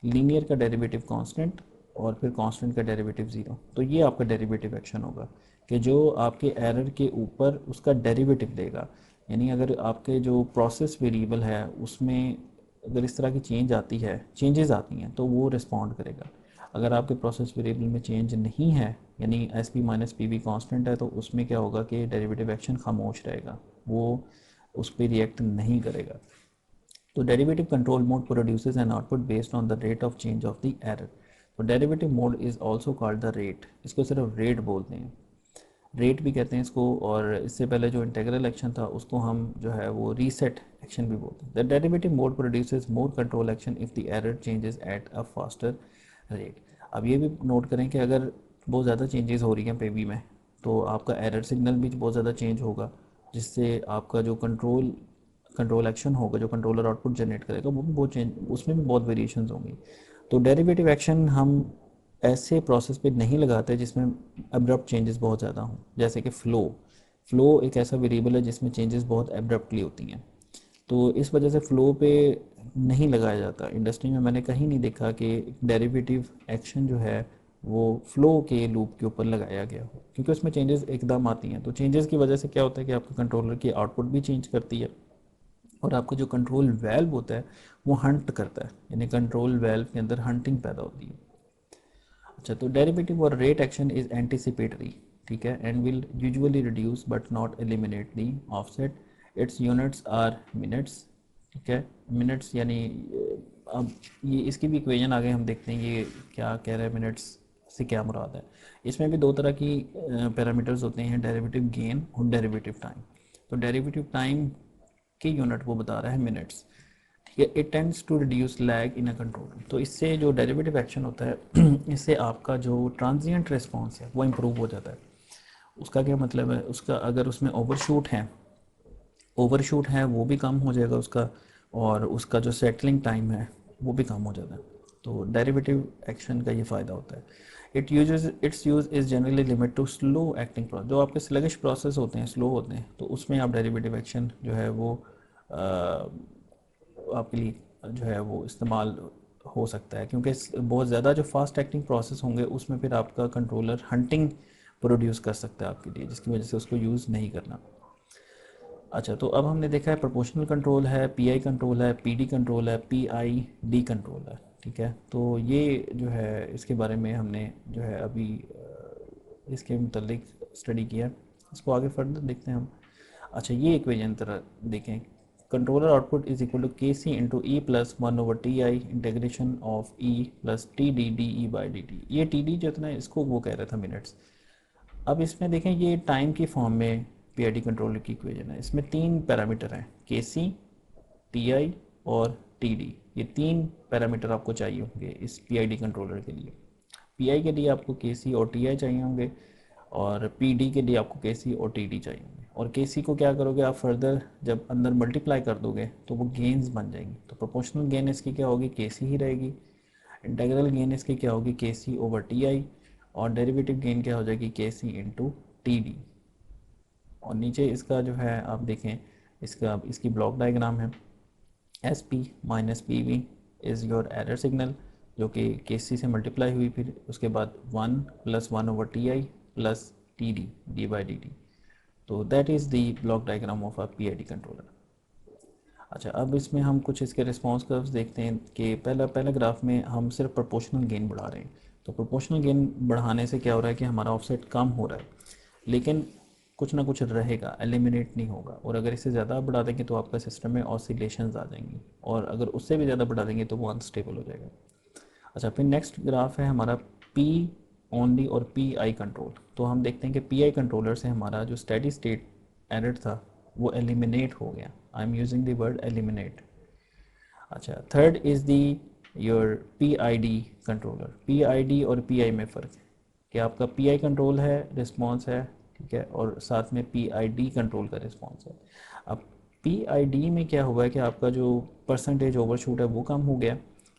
लीनियर का डेरिवेटिव कांस्टेंट, और फिर कांस्टेंट का डेरिवेटिव ज़ीरो। तो ये आपका डेरिवेटिव एक्शन होगा कि जो आपके एरर के ऊपर उसका डेरिवेटिव देगा, यानी अगर आपके जो प्रोसेस वेरिएबल है उसमें अगर इस तरह की चेंजेस आती हैं तो वो रिस्पॉन्ड करेगा। अगर आपके प्रोसेस वेरिएबल में चेंज नहीं है, यानी S P minus P V constant है, तो उसमें क्या होगा कि डेरिवेटिव एक्शन खामोश रहेगा, वो उस पर रिएक्ट नहीं करेगा। तो derivative control mode produces an output based on the rate of change of the error. तो derivative mode is also called the rate, इसको सिर्फ रेट बोलते हैं, रेट भी कहते हैं इसको। और इससे पहले जो इंटीग्रल एक्शन था उसको हम जो है वो रीसेट एक्शन भी बोलते हैं। The derivative mode produces more control action if the error changes at a faster rate. अब ये भी नोट करें कि अगर बहुत ज़्यादा चेंजेस हो रही हैं पेवी में तो आपका एरर सिग्नल भी बहुत ज़्यादा चेंज होगा, जिससे आपका जो कंट्रोल एक्शन होगा, जो कंट्रोलर आउटपुट जनरेट करेगा, वो भी बहुत चेंज, उसमें भी बहुत वेरिएशंस होंगी। तो डेरिवेटिव एक्शन हम ऐसे प्रोसेस पे नहीं लगाते जिसमें अब्रप्ट चेंजेस बहुत ज़्यादा हों, जैसे कि फ़्लो एक ऐसा वेरिएबल है जिसमें चेंजेस बहुत अब्रप्टली होती हैं, तो इस वजह से फ़्लो पे नहीं लगाया जाता। इंडस्ट्री में मैंने कहीं नहीं देखा कि डेरिवेटिव एक्शन जो है वो फ्लो के लूप के ऊपर लगाया गया हो, क्योंकि उसमें चेंजेस एकदम आती हैं। तो चेंजेस की वजह से क्या होता है कि आपका कंट्रोलर की आउटपुट भी चेंज करती है, और आपका जो कंट्रोल वेल्व होता है वो हंट करता है, यानी कंट्रोल वेल्व के अंदर हंटिंग पैदा होती है। अच्छा, तो डेरिवेटिव और रेट एक्शन इज एंटिसिपेटरी, ठीक है, and will usually reduce but not eliminate the offset. Its units are minutes, ठीक है, मिनट्स यानी अब ये इसकी भी इक्वेशन आगे हम देखते हैं ये क्या कह रहा है, मिनट्स से क्या मुराद है। इसमें भी दो तरह की पैरामीटर्स होते हैं, डेरिवेटिव गेन और डेरिवेटिव टाइम। तो डेरिवेटिव टाइम की यूनिट वो बता रहा है मिनट्स, ठीक है। It tends to reduce lag in a control, तो इससे जो डेरिवेटिव एक्शन होता है इससे आपका जो ट्रांजिएंट रिस्पॉन्स है वो इम्प्रूव हो जाता है। उसका क्या मतलब है, उसका अगर उसमें ओवरशूट है वो भी कम हो जाएगा उसका, और उसका जो सेटलिंग टाइम है वो भी कम हो जाता है। तो डेरिवेटिव एक्शन का ये फ़ायदा होता है। Its use is generally limit to slow acting process, जो आपके स्लगिश प्रोसेस होते हैं, स्लो होते हैं, तो उसमें आप डेरिवेटिव एक्शन जो है वो आपके लिए जो है वो इस्तेमाल हो सकता है, क्योंकि बहुत ज़्यादा जो फास्ट एक्टिंग प्रोसेस होंगे उसमें फिर आपका कंट्रोलर हंटिंग प्रोड्यूस कर सकता है आपके लिए, जिसकी वजह से उसको यूज़ नहीं करना। अच्छा, तो अब हमने देखा है प्रोपोर्शनल कंट्रोल है, पीआई कंट्रोल है, पीडी कंट्रोल है, पीआईडी कंट्रोल है, ठीक है। तो ये जो है इसके बारे में हमने जो है अभी इसके मुतल्लिक स्टडी किया। इसको आगे फर्दर देखते हैं हम। अच्छा, ये इक्वेशन तरह देखें, controller output is equal to K C into E plus one over T I integration of E plus T D D E by D T. ये टी डी जो था ना, इसको वो कह रहा था मिनट्स। अब इसमें देखें ये टाइम की फॉर्म में पीआईडी कंट्रोलर की इक्वेशन है। इसमें तीन पैरामीटर हैं, के सी, टी आई और टी डी। ये तीन पैरामीटर आपको चाहिए होंगे इस पीआईडी कंट्रोलर के लिए। पीआई के लिए आपको के सी और टी आई चाहिए होंगे, और पीडी के लिए आपको के सी और टी डी चाहिए होंगे। और के सी को क्या करोगे आप, फर्दर जब अंदर मल्टीप्लाई कर दोगे तो वो गेन्स बन जाएंगी। तो प्रोपोर्शनल गेन इसकी क्या होगी, के सी ही रहेगी। इंटीग्रल गेन इसकी क्या होगी, के सी ओवर टी आई। और डेरिवेटिव गेन क्या हो जाएगी, के सी इंटू टी डी। और नीचे इसका जो है आप देखें, इसकी ब्लॉक डायग्राम है। S P minus P V is your error signal, जो कि के सी से मल्टीप्लाई हुई, फिर उसके बाद one plus one over T I plus T D D by D T. तो that is the block diagram of a P I D controller. अच्छा, अब इसमें हम कुछ इसके रिस्पॉन्स कर्व्स देखते हैं कि पहला पहला ग्राफ में हम सिर्फ प्रोपोर्शनल गेन बढ़ा रहे हैं। तो प्रोपोर्शनल गेन बढ़ाने से क्या हो रहा है कि हमारा ऑफसेट कम हो रहा है, लेकिन कुछ ना कुछ रहेगा, एलिमिनेट नहीं होगा। और अगर इससे ज़्यादा बढ़ा देंगे तो आपका सिस्टम में ऑसिलेशंस आ जाएंगी, और अगर उससे भी ज़्यादा बढ़ा देंगे तो वो अनस्टेबल हो जाएगा। अच्छा, फिर नेक्स्ट ग्राफ है हमारा पी ओनली और पी आई कंट्रोल। तो हम देखते हैं कि पी आई कंट्रोलर से हमारा जो स्टेडी स्टेट एरर था वो एलिमिनेट हो गया। I am using the word eliminate. अच्छा, third is the your P I D controller. P I D और पी आई में फ़र्क है कि आपका पी आई कंट्रोल है, रिस्पॉन्स है, ठीक है, और साथ में पी आई डी कंट्रोल का रिस्पॉन्स है। अब पी आई डी में क्या हुआ है कि आपका जो परसेंटेज ओवरशूट है वो कम हो गया,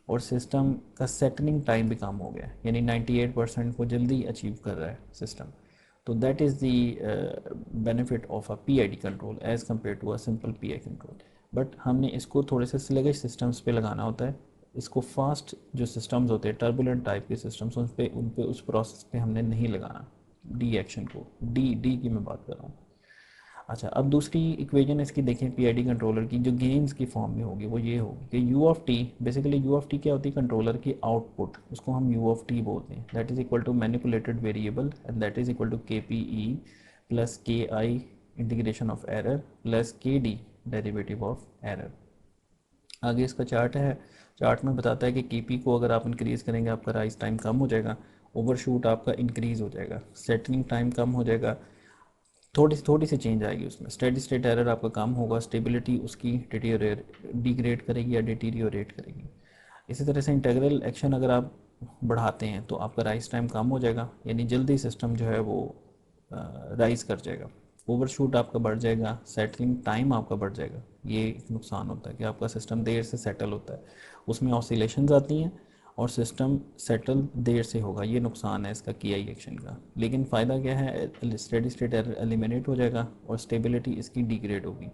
और सिस्टम का सेटलिंग टाइम भी कम हो गया, यानी 98% को जल्दी अचीव कर रहा है सिस्टम। तो that is the benefit of a P I D control as compare to a simple P I control. But हमने इसको थोड़े से स्लगिश सिस्टम्स पे लगाना होता है। इसको फास्ट जो सिस्टम्स होते हैं, टर्बुलेंट टाइप के सिस्टम्स, उन पे उस प्रोसेस पे हमने नहीं लगाना डी एक्शन को। डी डी की मैं बात कर रहा हूँ। अच्छा, अब दूसरी इक्वेशन इसकी देखें पीआईडी कंट्रोलर की, जो गेन्स की फॉर्म में होगी वो ये होगी कि you of T, basically you of T क्या होती है, कंट्रोलर की आउटपुट, उसको हम यू ऑफ टी बोलते हैं। That is equal to manipulated variable, and that is equal to K P E plus K I integration of error plus K D derivative of error. आगे इसका chart है। Chart में बताता है कि के पी को अगर आप इंक्रीज़ करेंगे आपका राइज टाइम कम हो जाएगा, ओवरशूट आपका इंक्रीज़ हो जाएगा, सेटलिंग टाइम कम हो जाएगा, थोड़ी सी चेंज आएगी उसमें, स्टेडी स्टेट एरर आपका कम होगा, स्टेबिलिटी उसकी डिग्रेड करेगी या डिटीरियोरेट करेगी। इसी तरह से इंटीग्रल एक्शन अगर आप बढ़ाते हैं तो आपका राइज टाइम कम हो जाएगा, यानी जल्दी सिस्टम जो है वो राइज कर जाएगा। ओवरशूट आपका बढ़ जाएगा, सेटलिंग टाइम आपका बढ़ जाएगा। ये एक नुकसान होता है कि आपका सिस्टम देर से सेटल होता है, उसमें ऑसिलेशंस आती हैं और सिस्टम सेटल देर से होगा। ये नुकसान है इसका की आई एक्शन का। लेकिन फ़ायदा क्या है, स्टेडी स्टेट एरर एलिमिनेट हो जाएगा और स्टेबिलिटी इसकी डिग्रेड होगी।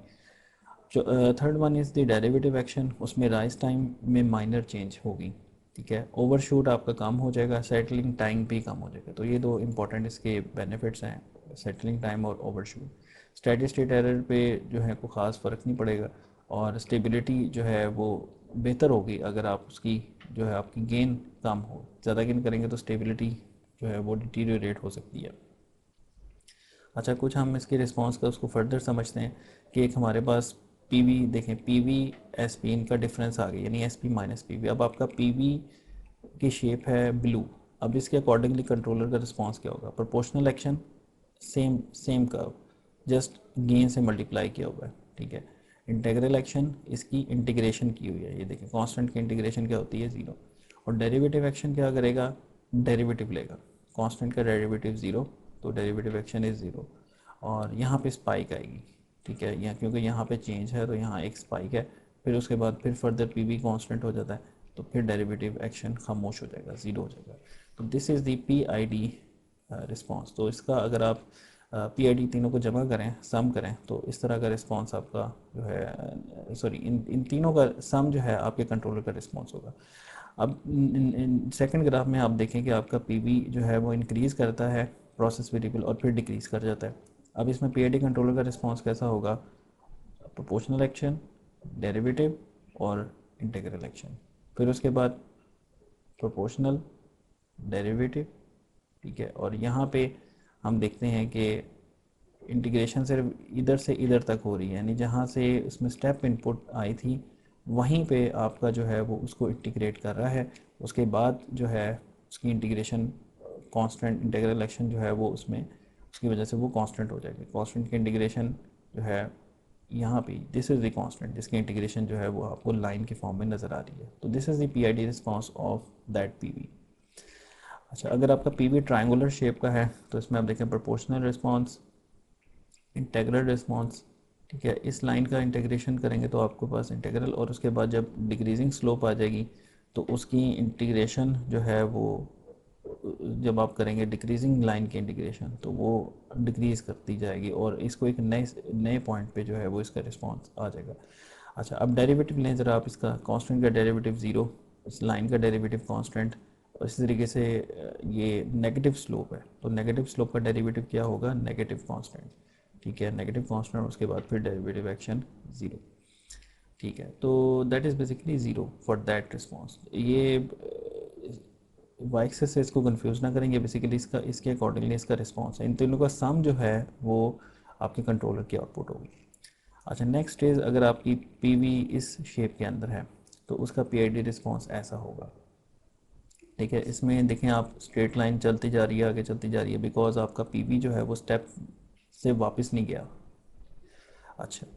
जो third one is the derivative action, उसमें राइज टाइम में माइनर चेंज होगी। ठीक है। ओवरशूट आपका कम हो जाएगा, सेटलिंग टाइम भी कम हो जाएगा। तो ये दो इंपॉर्टेंट इसके बेनिफिट्स हैं, सेटलिंग टाइम और ओवरशूट। स्टेडी स्टेट एरर पे जो है कोई ख़ास फ़र्क नहीं पड़ेगा, और स्टेबिलिटी जो है वो बेहतर होगी अगर आप उसकी जो है आपकी गेन कम हो। ज़्यादा गेन करेंगे तो स्टेबिलिटी जो है वो डिटीरियोरेट हो सकती है। अच्छा, कुछ हम इसके रिस्पांस का उसको फर्दर समझते हैं कि एक हमारे पास पीवी देखें, पीवी एसपी इनका डिफरेंस आ गया, यानी एसपी माइनस पीवी। अब आपका पीवी की शेप है ब्लू, अब इसके अकॉर्डिंगली कंट्रोलर का रिस्पांस क्या होगा? Proportional action, same same curve, just gain से मल्टीप्लाई किया हुआ है, ठीक है। इंटीग्रल एक्शन, इसकी इंटीग्रेशन की हुई है, ये देखें कांस्टेंट की इंटीग्रेशन क्या होती है? ज़ीरो। और डेरिवेटिव एक्शन क्या करेगा? डेरिवेटिव लेगा, कांस्टेंट का डेरिवेटिव ज़ीरो, तो डेरिवेटिव एक्शन इज़ ज़ीरो। और यहाँ पे स्पाइक आएगी, ठीक है, यहाँ क्योंकि यहाँ पे चेंज है तो यहाँ एक स्पाइक है। फिर उसके बाद फिर फर्दर पी वी कॉन्स्टेंट हो जाता है, तो फिर डेरिवेटिव एक्शन खामोश हो जाएगा, ज़ीरो हो जाएगा। तो this is the P I D response. तो इसका अगर आप पी आई डी तीनों को जमा करें, सम करें, तो इस तरह का रिस्पॉन्स आपका जो है, सॉरी, इन तीनों का सम जो है आपके कंट्रोलर का रिस्पॉन्स होगा। अब सेकंड ग्राफ में आप देखें कि आपका पी वी जो है वो इंक्रीज़ करता है प्रोसेस वेरिएबल और फिर डिक्रीज़ कर जाता है। अब इसमें पी आई डी कंट्रोलर का रिस्पॉन्स कैसा होगा? प्रोपोर्शनल एक्शन, डेरिवेटिव और इंटीग्रल एक्शन। फिर उसके बाद प्रोपोर्शनल, डेरिवेटिव, ठीक है। और यहाँ पे हम देखते हैं कि इंटीग्रेशन सिर्फ इधर से इधर तक हो रही है, यानी जहाँ से उसमें स्टेप इनपुट आई थी वहीं पे आपका जो है वो उसको इंटीग्रेट कर रहा है। उसके बाद जो है उसकी इंटीग्रेशन कांस्टेंट, इंटीग्रल एक्शन जो है वो उसमें उसकी वजह से वो कांस्टेंट हो जाएगी। कांस्टेंट की इंटीग्रेशन जो है यहाँ पे, दिस इज़ द कांस्टेंट जिसकी इंटीग्रेशन जो है वो आपको लाइन के फॉर्म में नज़र आ रही है। तो this is the P I D response of that P V. अच्छा, अगर आपका पी वी ट्राइंगुलर शेप का है तो इसमें आप देखें प्रोपोर्शनल रिस्पॉन्स, इंटेग्रल रिस्पॉन्स, ठीक है। इस लाइन का इंटीग्रेशन करेंगे तो आपके पास इंटीग्रल, और उसके बाद जब डिक्रीजिंग स्लोप आ जाएगी तो उसकी इंटीग्रेशन जो है वो, जब आप करेंगे डिक्रीजिंग लाइन की इंटीग्रेशन तो वो डिक्रीज़ करती जाएगी और इसको एक नए नए पॉइंट पे जो है वो इसका रिस्पॉन्स आ जाएगा। अच्छा, अब डेरिवेटिव लें ज़रा आप इसका। कांस्टेंट का डेरिवेटिव ज़ीरो, इस लाइन का डेरिवेटिव कांस्टेंट, और इसी तरीके से ये नेगेटिव स्लोप है तो नेगेटिव स्लोप का डेरिवेटिव क्या होगा? नेगेटिव कांस्टेंट, ठीक है, नेगेटिव कांस्टेंट, उसके बाद फिर डेरिवेटिव एक्शन ज़ीरो, ठीक है। तो that is basically zero for that response. ये वाई एक्सिस से इसको कंफ्यूज ना करेंगे, बेसिकली इसका इसके अकॉर्डिंगली इसका रिस्पॉन्स है। इन तीनों का सम जो है वो आपके कंट्रोलर की आउटपुट होगी। अच्छा, नेक्स्ट इज़ अगर आपकी पी वी इस शेप के अंदर है तो उसका पी आई डी रिस्पॉन्स ऐसा होगा, ठीक है। इसमें देखें आप, स्ट्रेट लाइन चलती जा रही है, आगे चलती जा रही है, बिकॉज आपका पी वी जो है वो स्टेप से वापस नहीं गया। अच्छा,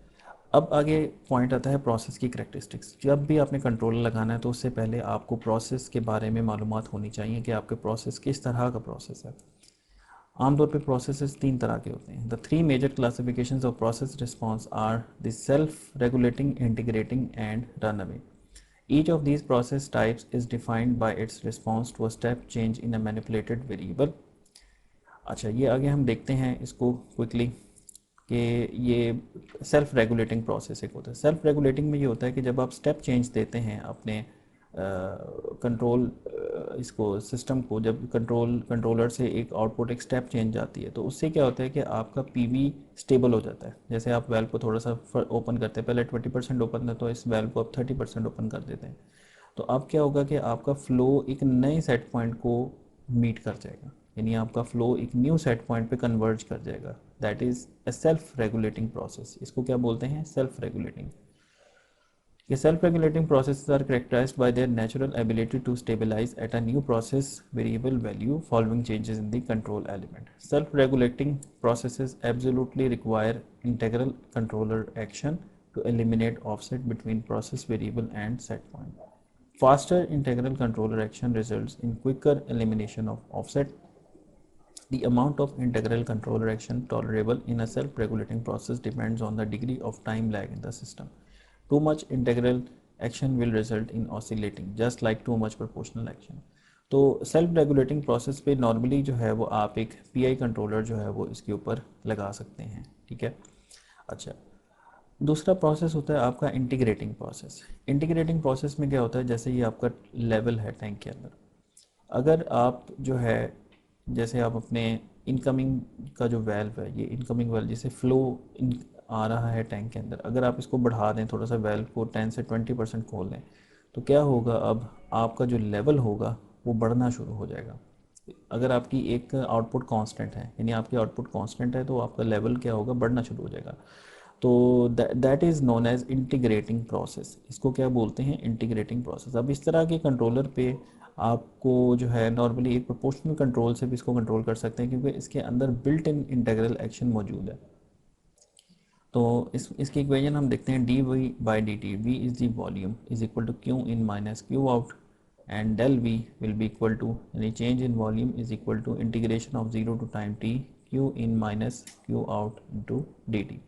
अब आगे पॉइंट आता है प्रोसेस की करैक्टरिस्टिक्स। जब भी आपने कंट्रोलर लगाना है तो उससे पहले आपको प्रोसेस के बारे में मालूमात होनी चाहिए कि आपके प्रोसेस किस तरह का प्रोसेस है। आमतौर पे प्रोसेसेस तीन तरह के होते हैं। The three major classifications of process response are the self regulating, integrating and run away. Each of these process types is defined by its response to a step change in a manipulated variable. अच्छा, ये आगे हम देखते हैं इसको quickly कि ये self regulating process एक होता है। सेल्फ रेगुलेटिंग में ये होता है कि जब आप स्टेप चेंज देते हैं अपने कंट्रोल इसको सिस्टम को, जब कंट्रोलर से एक आउटपुट एक स्टेप चेंज आती है तो उससे क्या होता है कि आपका पीवी स्टेबल हो जाता है। जैसे आप वेल्व को थोड़ा सा ओपन करते हैं, पहले 20% ओपन था तो इस वेल्व को आप 30% ओपन कर देते हैं, तो अब क्या होगा कि आपका फ्लो एक नए सेट पॉइंट को मीट कर जाएगा, यानी आपका फ्लो एक न्यू सेट पॉइंट पे कन्वर्ज कर जाएगा। That is a self regulating process. इसको क्या बोलते हैं? Self regulating. ये self-regulating processes are characterized by their natural ability to stabilize at a new process variable value following changes in the control element. Self-regulating processes absolutely require integral controller action to eliminate offset between process variable and set point. Faster integral controller action results in quicker elimination of offset. The amount of integral controller action tolerable in a self-regulating process depends on the degree of time lag in the system. Too much integral action will result in oscillating, just like too much proportional action. तो self regulating process पे normally जो है वो आप एक pi controller जो है वो इसके ऊपर लगा सकते हैं, ठीक है। अच्छा, दूसरा प्रोसेस होता है आपका इंटीग्रेटिंग प्रोसेस। इंटीग्रेटिंग प्रोसेस में क्या होता है, जैसे ये आपका लेवल है टैंक के अंदर, अगर आप जो है जैसे आप अपने इनकमिंग का जो वेल्व है, ये इनकमिंग वेल्व जिसे फ्लो इन आ रहा है टैंक के अंदर, अगर आप इसको बढ़ा दें थोड़ा सा, वेल्व को 10 से 20% खोल दें, तो क्या होगा, अब आपका जो लेवल होगा वो बढ़ना शुरू हो जाएगा। अगर आपकी एक आउटपुट कांस्टेंट है, यानी आपकी आउटपुट कांस्टेंट है, तो आपका लेवल क्या होगा, बढ़ना शुरू हो जाएगा। तो that is known as integrating process. इसको क्या बोलते हैं, इंटीग्रेटिंग प्रोसेस। अब इस तरह के कंट्रोलर पे आपको जो है नॉर्मली एक प्रोपोर्शनल कंट्रोल से भी इसको कंट्रोल कर सकते हैं, क्योंकि इसके अंदर बिल्ट इन इंटीग्रल एक्शन मौजूद है। तो इसकी इक्वेशन हम देखते हैं, D V by D T, V is the volume is equal to Q in minus Q out, and del V will be equal to, यानी change in volume is equal to integration of zero to time T Q in minus Q out into D T.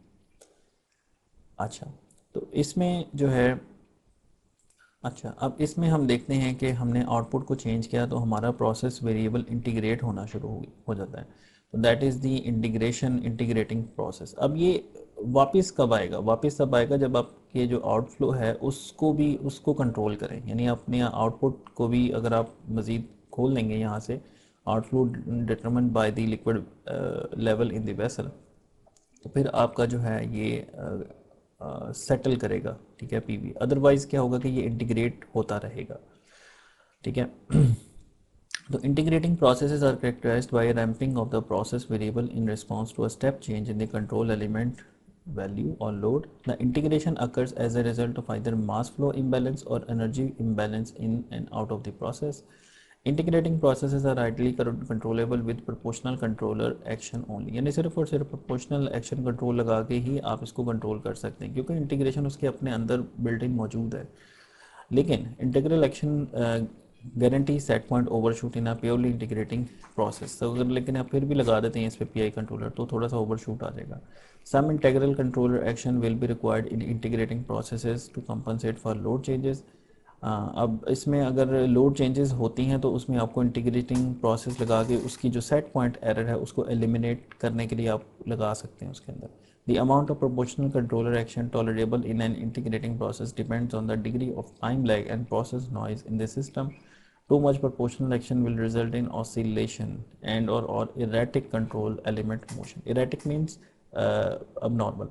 अच्छा, तो इसमें जो है, अच्छा अब इसमें हम देखते हैं कि हमने आउटपुट को चेंज किया तो हमारा प्रोसेस वेरिएबल इंटीग्रेट होना शुरू हो जाता है। तो that is the integration, integrating process. अब ये वापस कब आएगा, वापस तब आएगा जब आपके जो आउटफ्लो है उसको भी, उसको कंट्रोल करें, यानी अपने आउटपुट को भी अगर आप मज़ीद खोल लेंगे यहाँ से, outflow determined by the liquid level in the vessel, तो फिर आपका जो है ये सेटल करेगा, ठीक है, पीवी। अदरवाइज क्या होगा कि ये इंटीग्रेट होता रहेगा, ठीक है। तो integrating processes are characterized by a ramping of the process variable in response to a step change in the control element value or load. The integration occurs as a result of either mass flow imbalance or energy imbalance in and out of the process. Integrating processes are ideally controllable with proportional controller action only, यानी सिर्फ और सिर्फ proportional action control लगा के ही आप इसको control कर सकते हैं, क्योंकि इंटीग्रेशन उसके अपने अंदर बिल्ट इन मौजूद है। लेकिन integral action guarantee set point overshoot in a purely integrating process. तो अगर लेकिन आप फिर भी लगा देते हैं इस पे पीआई कंट्रोलर, तो थोड़ा सा ओवरशूट आ जाएगा। Some integral controller action will be required in integrating processes to compensate for load changes. अब इसमें अगर लोड चेंजेस होती हैं तो उसमें आपको इंटीग्रेटिंग प्रोसेस लगा के उसकी जो सेट पॉइंट एरर है उसको एलिमिनेट करने के लिए आप लगा सकते हैं उसके अंदर। The amount of proportional controller action tolerable in an integrating process depends on the degree of time lag and process noise in the system. Too much proportional action will result in oscillation and or erratic control element motion. Erratic means abnormal.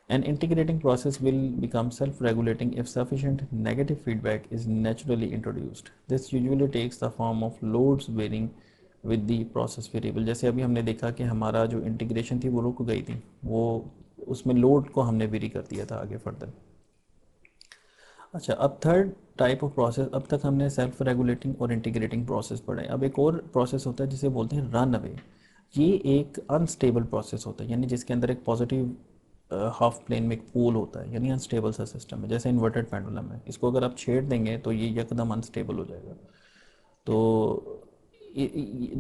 An integrating process will become self-regulating if sufficient negative feedback is naturally introduced. This usually takes the form of loads varying with the process variable. जैसे अभी हमने देखा कि हमारा जो integration थी वो रुक गई थी, वो उसमें लोड को हमने वेरी कर दिया था आगे फर्दर। अच्छा, अब थर्ड टाइप ऑफ प्रोसेस, अब तक हमने सेल्फ रेगुलेटिंग और इंटीग्रेटिंग प्रोसेस पढ़े। अब एक और प्रोसेस होता है जिसे बोलते हैं रन अवे। ये एक अनस्टेबल प्रोसेस होता है, यानी जिसके अंदर एक पॉजिटिव हाफ प्लेन में एक पोल होता है, यानी अनस्टेबल सा सिस्टम है, जैसे इन्वर्टेड पेंडुलम है। इसको अगर आप छेड़ देंगे तो ये एकदम अनस्टेबल हो जाएगा। तो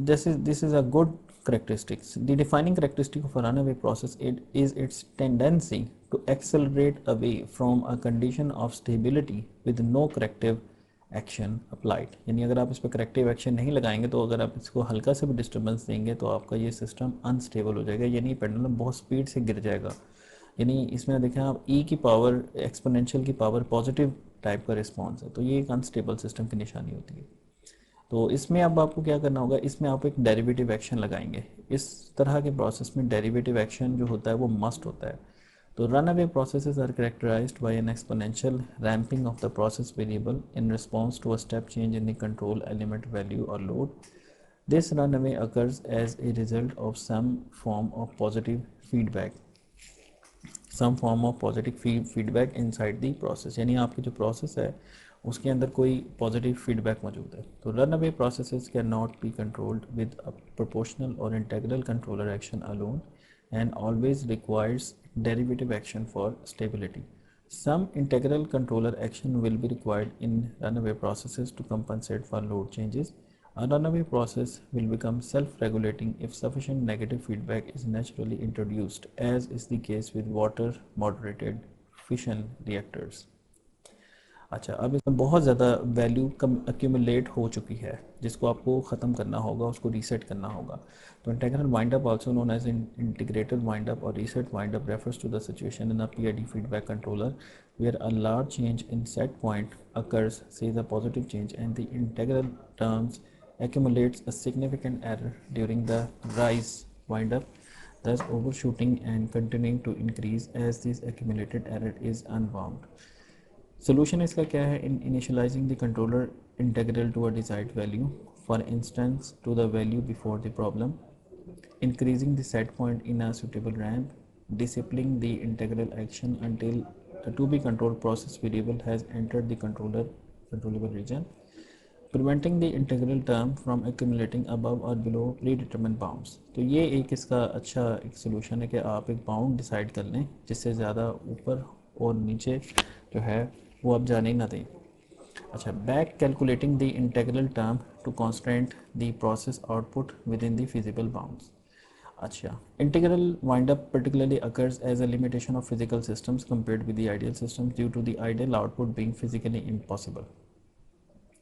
this is a good characteristics. The defining characteristic of a runaway process is its tendency to accelerate away from a condition of stability with no corrective action applied. यानी अगर आप इस पर करेक्टिव एक्शन नहीं लगाएंगे, तो अगर आप इसको हल्का से भी डिस्टर्बेंस देंगे तो आपका ये सिस्टम अनस्टेबल हो जाएगा, यानी पेंडुलम बहुत स्पीड से गिर जाएगा। यानी इसमें देखें आप, ई की पावर, एक्सपोनेंशियल की पावर पॉजिटिव टाइप का रिस्पॉन्स है, तो ये एक अनस्टेबल सिस्टम की निशानी होती है। तो इसमें अब आपको क्या करना होगा, इसमें आप एक डेरिवेटिव एक्शन लगाएंगे। इस तरह के प्रोसेस में डेरिवेटिव एक्शन जो होता है वो मस्ट होता है। तो run away processes are characterised by an exponential ramping of the process variable in response to a step change in the control element value or load. This run away occurs as a result of some form of positive feedback, some form of positive feedback inside the process, यानी आपकी जो process है उसके अंदर कोई positive feedback मौजूद है। तो run away processes can not be controlled with a proportional or integral controller action alone and always requires derivative action for stability. Some integral controller action will be required in runaway processes to compensate for load changes. A runaway process will become self-regulating if sufficient negative feedback is naturally introduced, as is the case with water moderated fission reactors. अच्छा, अब इसमें बहुत ज़्यादा value कम accumulate हो चुकी है जिसको आपको ख़त्म करना होगा, उसको रीसेट करना होगा। तो integral wind up also known as integrated wind up or reset wind up refers to the situation in a PID feedback controller where a large change in set point occurs, says a positive change, and the integral terms accumulates a significant error during the rise wind up, thus overshooting and continuing to increase as this accumulated error is unwound. Solution इसका क्या है? In initializing the controller integral to a desired value, for instance to the value before the problem, increasing the set point in a suitable ramp, disabling the integral action until a to be controlled process variable has entered the controllable region, preventing the integral term from accumulating above or below predetermined bounds. तो ये एक इसका अच्छा एक solution है कि आप एक बाउंड डिसाइड कर लें जिससे ज़्यादा ऊपर और नीचे जो है वो आप जाने ना दें। अच्छा, back calculating the integral term to constant the process output within the feasible bounds. अच्छा, integral windup particularly occurs as a limitation of physical systems compared with the ideal systems due to the ideal output being physically impossible.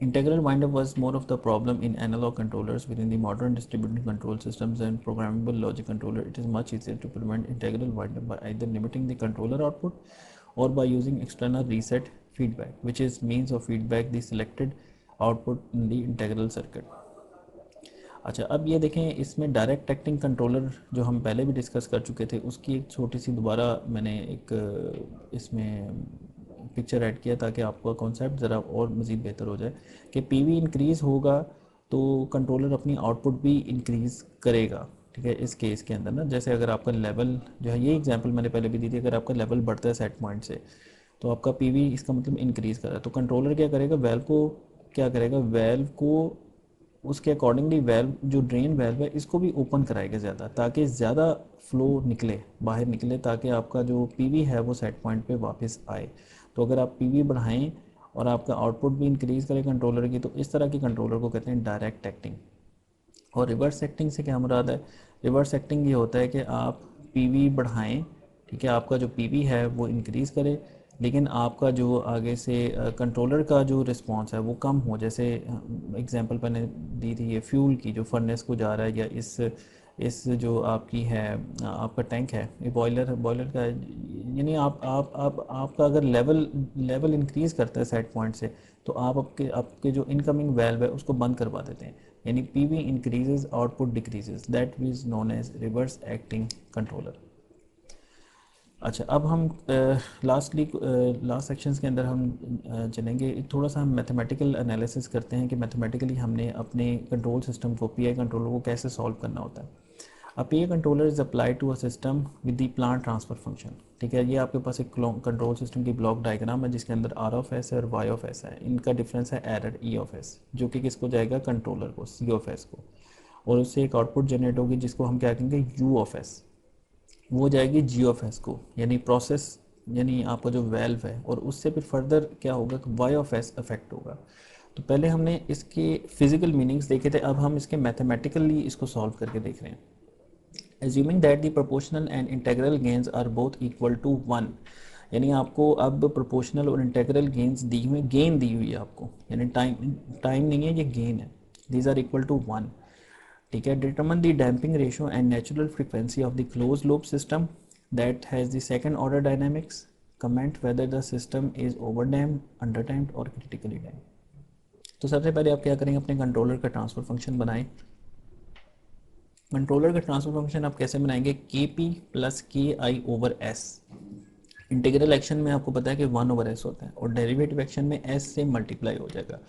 Integral windup was more of the problem in analog controllers. Within the modern distributed control systems and programmable logic controller, it is much easier to prevent integral windup by either limiting the controller output or by using external reset feedback, which is means of feedback the selected output in the integral circuit. अच्छा, अब ये देखें, इसमें direct acting controller जो हम पहले भी discuss कर चुके थे उसकी एक छोटी सी दोबारा मैंने एक इसमें पिक्चर ऐड किया ताकि आपका कॉन्सेप्ट ज़रा और मज़ीद बेहतर हो जाए कि पीवी इंक्रीज़ होगा तो कंट्रोलर अपनी आउटपुट भी इंक्रीज़ करेगा। ठीक है, इस केस के अंदर ना, जैसे अगर आपका लेवल जो है, ये एग्जांपल मैंने पहले भी दी थी, अगर आपका लेवल बढ़ता है सेट पॉइंट से तो आपका पीवी इसका मतलब इंक्रीज़ कर रहा है, तो कंट्रोलर क्या करेगा, वेल्व को क्या करेगा, वेल्व को उसके अकॉर्डिंगली वेल्व जो ड्रेन वेल्व है इसको भी ओपन कराएगा ज़्यादा ताकि ज़्यादा फ्लो निकले, बाहर निकले, ताकि आपका जो पीवी है वो सेट पॉइंट पे वापस आए। तो अगर आप पीवी बढ़ाएं और आपका आउटपुट भी इंक्रीज़ करें कंट्रोलर की, तो इस तरह की कंट्रोलर को कहते हैं डायरेक्ट एक्टिंग। और रिवर्स एक्टिंग से क्या मुराद है? रिवर्स एक्टिंग ये होता है कि आप पीवी बढ़ाएं, ठीक है, आपका जो पीवी है वो इंक्रीज़ करे, लेकिन आपका जो आगे से कंट्रोलर का जो रिस्पांस है वो कम हो। जैसे एग्जांपल मैंने दी थी ये फ्यूल की, जो फर्नेस को जा रहा है, या इस जो आपकी है आपका टैंक है, ये बॉयलर का है, यानी आप आपका अगर लेवल इंक्रीज़ करता है सेट पॉइंट से, तो आप आपके जो इनकमिंग वेल्व है उसको बंद करवा देते हैं, यानी PV increases output decreases, that is known as reverse acting controller. अच्छा, अब हम लास्ट सेक्शंस के अंदर हम चलेंगे, थोड़ा सा हम मैथमेटिकल एनालिसिस करते हैं कि मैथमेटिकली हमने अपने कंट्रोल सिस्टम को, पीआई कंट्रोलर को कैसे सॉल्व करना होता है। अब PI controller is apply to a system with the plant transfer function. ठीक है, ये आपके पास एक कंट्रोल सिस्टम की ब्लॉक डायग्राम है जिसके अंदर आर ऑफ एस है और वाई ऑफ एस है, इनका डिफरेंस है एरर ई ऑफ एस, जो कि किसको जाएगा, कंट्रोलर को, सी ऑफ एस को, और उससे एक आउटपुट जनरेट होगी जिसको हम क्या कहेंगे, यू ऑफ एस, वो जाएगी जी ऑफ एस को, यानी प्रोसेस, यानी आपका जो वेल्व है, और उससे फिर फर्दर क्या होगा, वाई ऑफ एस अफेक्ट होगा। तो पहले हमने इसके फिजिकल मीनिंग्स देखे थे, अब हम इसके मैथमेटिकली इसको सॉल्व करके देख रहे हैं। Assuming that the proportional and integral gains are both equal to 1, यानी आपको अब प्रोपोर्शनल और इंटेग्रल गेन्स दी हुई, गेन दी हुई है आपको, यानी टाइम नहीं है, ये गेन है, दीज आर इक्वल टू 1। ठीक है, determine the damping ratio and natural frequency of the close loop system that has the second order dynamics, comment whether the system is over damped, under damped और critically damped. तो सबसे पहले आप क्या करेंगे, अपने कंट्रोलर का ट्रांसफर फंक्शन बनाएं। कंट्रोलर का ट्रांसफर फंक्शन आप कैसे बनाएंगे, K P plus K I over S. Integral action में आपको पता है कि 1 ओवर एस होता है, और डेरिवेटिव एक्शन में एस से मल्टीप्लाई हो जाएगा,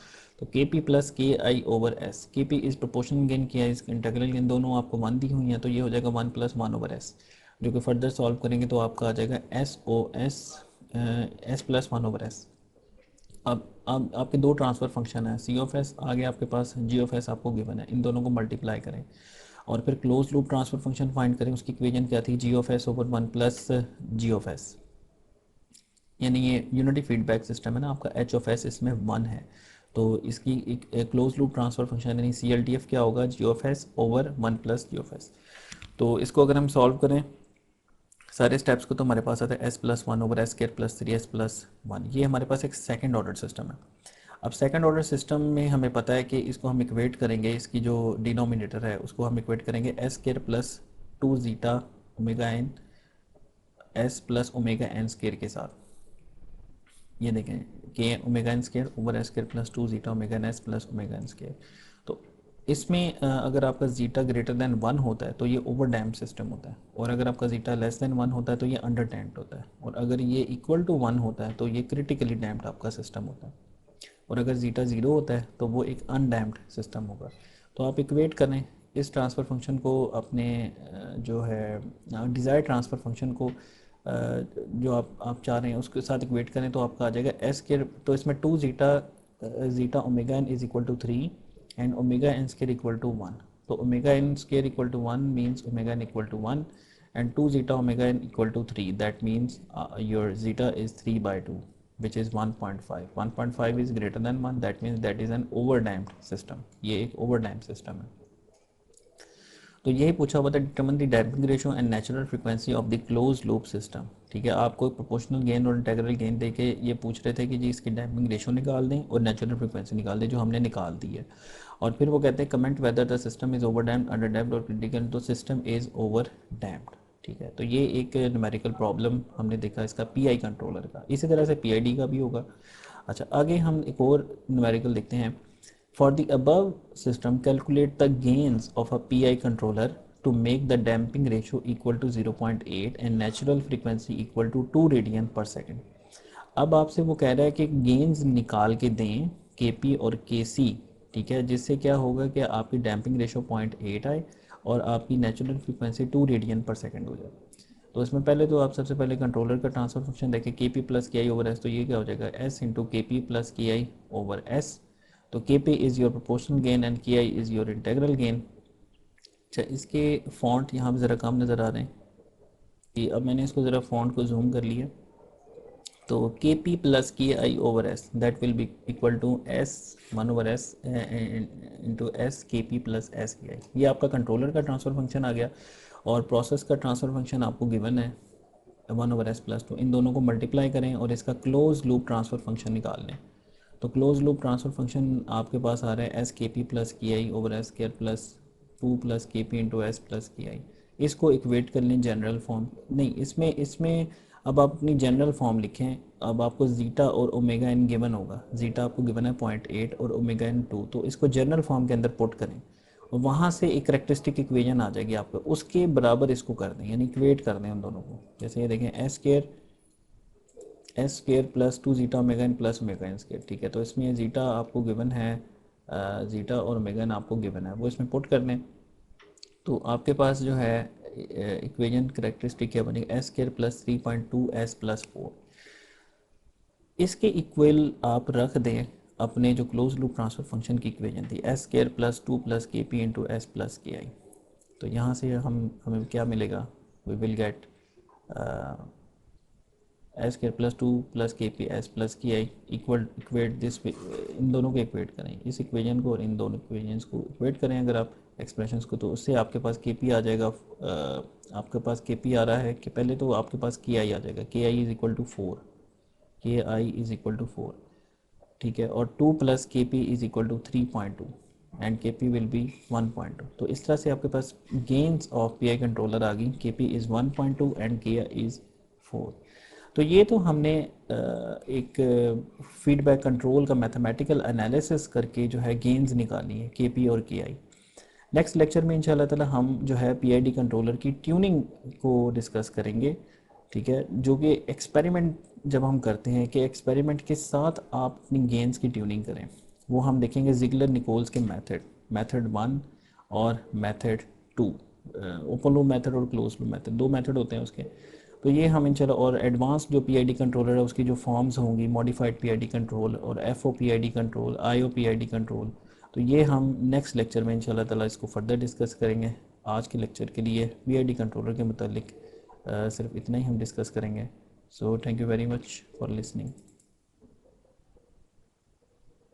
तो के P plus K I over S. के पी इस प्रोपोर्शनल गेन किया है, इस इंटीग्रल गेन दोनों आपको 1 दी हुई हैं, तो ये हो जाएगा 1 प्लस 1 ओवर एस, जो कि फर्दर सॉल्व करेंगे तो आपका आ जाएगा S O S, S plus 1 over S. अब आपके दो ट्रांसफ़र फंक्शन है, सी ऑफ एस आगे आपके पास, जी ऑफ एस आपको गिवन है, इन दोनों को मल्टीप्लाई करें और फिर close loop transfer function find करें। उसकी इक्वेशन क्या थी, G of S over 1 plus G of S, यानी ये यूनिटी फीडबैक सिस्टम है ना आपका, एच ऑफ एस इसमें 1 है, तो इसकी एक क्लोज लूप ट्रांसफर फंक्शन यानी सी एल टी एफ क्या होगा, G of S over 1 plus G of S. तो इसको अगर हम सॉल्व करें सारे स्टेप्स को तो हमारे पास आता है s+1/s²+3s+1, ये हमारे पास एक सेकंड ऑर्डर सिस्टम है। अब सेकंड ऑर्डर सिस्टम में हमें पता है कि इसको हम इक्वेट करेंगे, इसकी जो डिनोमिनेटर है उसको हम इक्वेट करेंगे s²+2 zeta omega n s+ओमेगा n² के साथ। ये देखें के omega n² /s²+2 zeta omega n s+ओमेगा n²। तो इसमें अगर आपका ज़ीटा ग्रेटर देन 1 होता है तो ये ओवर डैम्प्ड सिस्टम होता है, और अगर आपका ज़ीटा लेस देन 1 होता है तो ये अंडर डैम्प्ड होता है, और अगर ये इक्वल टू 1 होता है तो ये क्रिटिकली डैम्प्ड आपका सिस्टम होता है, और अगर ज़ीटा 0 होता है तो वो एक अनडैम्प्ड सिस्टम होगा। तो आप इक्वेट करें इस ट्रांसफ़र फंक्शन को अपने जो है डिज़ायर ट्रांसफ़र फंक्शन को जो आप चाह रहे हैं उसके साथ इक्वेट करें तो आपका आ जाएगा एस के, तो इसमें 2 zeta omega n = 3 and omega n² = 1। तो omega n² = 1 means omega n = 1 and 2 zeta omega n = 3, that means your zeta is 3/2, which is 1.5. 1.5 is greater than 1, that means that is an overdamped system। ये एक overdamped system है। तो यही पूछा हुआ था, determine the damping ratio and natural frequency of the close loop system. ठीक है, आपको प्रोपोर्शनल गेन और इंटीग्रल गेन देके ये पूछ रहे थे कि जी इसकी डैम्पिंग रेशियो निकाल दें और नेचुरल फ्रीक्वेंसी निकाल दें, जो हमने निकाल दी है। और फिर वो कहते हैं comment whether the system is over damped, under damped और क्रिटिकल। तो सिस्टम इज़ ओवर डैम्प्ड। ठीक है, तो ये एक न्यूमेरिकल प्रॉब्लम हमने देखा इसका पीआई कंट्रोलर का। इसी तरह से पीआईडी का भी होगा। अच्छा, आगे हम एक और न्यूमेरिकल देखते हैं। For the above system, calculate the gains of a PI controller to make the damping ratio equal to 0.8 and natural frequency equal to 2 radian पर सेकेंड। अब आपसे वो कह रहा है कि गेन्स निकाल के दें KP और KC। ठीक है, जिससे क्या होगा कि आपकी डैम्पिंग रेशो 0.8 आए और आपकी नेचुरल फ्रीक्वेंसी 2 रेडियन पर सेकेंड हो जाए। तो इसमें पहले तो आप सबसे पहले कंट्रोलर का ट्रांसफर फंक्शन देखें KP + KI/S, तो ये क्या हो जाएगा S × KP + KI/S। तो KP is your proportional gain and KI is your integral gain. अच्छा, इसके फॉन्ट यहाँ पे ज़रा कम नज़र आ रहे हैं कि अब मैंने इसको ज़रा फॉन्ट को जूम कर लिया। तो KP + KI/S that will be equal to S1/S into S KP + S KI। ये आपका कंट्रोलर का ट्रांसफ़र फंक्शन आ गया, और प्रोसेस का ट्रांसफ़र फंक्शन आपको गिवन है 1/S + 2। इन दोनों को मल्टीप्लाई करें और इसका क्लोज लूप ट्रांसफ़र फंक्शन निकाल लें। तो क्लोज लूप ट्रांसफ़र फंक्शन आपके पास आ रहा है S KP + KI/S² + 2 + KP × S + KI। इसको इक्वेट कर लें जनरल फॉर्म, नहीं इसमें अब आप अपनी जनरल फॉर्म लिखें। अब आपको ज़ीटा और ओमेगा n गिवन होगा, ज़ीटा आपको गिवन है 0.8 और ओमेगा n 2, तो इसको जनरल फॉर्म के अंदर पुट करें और वहाँ से एक करेक्टरिस्टिक इक्वेशन आ जाएगी आपको, उसके बराबर इसको कर दें, यानी इक्वेट कर दें उन दोनों को। जैसे ये देखें S² + 2 zeta omega n + omega n²। ठीक है, तो इसमें ज़ीटा आपको गिवन है, ज़ीटा और ओमेगा n आपको गिवन है, वो इसमें पुट कर लें। तो आपके पास जो है इक्वेशन करेक्टरिस्टिक क्या बनेगा S² + 3.2S + 4। इसके इक्वल आप रख दें अपने जो क्लोज लूप ट्रांसफ़र फंक्शन की इक्वेशन थी S² + 2 + KP × S + KI। तो यहाँ से हमें क्या मिलेगा, we will get S² + 2 + KP S + KI equate this, इन दोनों को इक्वेट करें, इस इक्वेशन को और इन दोनों इक्वेशंस को इक्वेट करें अगर आप एक्सप्रेशंस को, तो उससे आपके पास KP आ जाएगा। आपके पास KP आ रहा है कि पहले तो आपके पास KI आ जाएगा, KI = 4, KI = 4। ठीक है, और 2 + KP = 3.2 and KP will be 1.2। तो इस तरह से आपके पास गेन्स ऑफ PI कंट्रोलर आ गई, KP is 1.2 and KI is 4। तो ये तो हमने एक फीडबैक कंट्रोल का मैथमेटिकल एनालिसिस करके जो है गेन्स निकाली है KP और KI। नेक्स्ट लेक्चर में इंशाल्लाह ताला हम जो है PID कंट्रोलर की ट्यूनिंग को डिस्कस करेंगे। ठीक है, जो कि एक्सपेरिमेंट जब हम करते हैं कि एक्सपेरिमेंट के साथ आप अपनी गेन्स की ट्यूनिंग करें, वो हम देखेंगे ज़िगलर निकोल्स के मेथड 1 और मेथड 2। ओपन लूप मेथड और क्लोज लूप मेथड, दो मेथड होते हैं उसके। तो ये हम इंशाल्लाह, और एडवांस जो PID कंट्रोलर है उसकी जो फॉर्म्स होंगी, मॉडिफाइड PID कंट्रोल और FOPID कंट्रोल, IOPID कंट्रोल, तो ये हम नेक्स्ट लेक्चर में इंशाल्लाह ताला इसको फर्दर डिस्कस करेंगे। आज के लेक्चर के लिए PID कंट्रोलर के मुतालिक सिर्फ इतना ही हम डिस्कस करेंगे। So thank you very much for listening.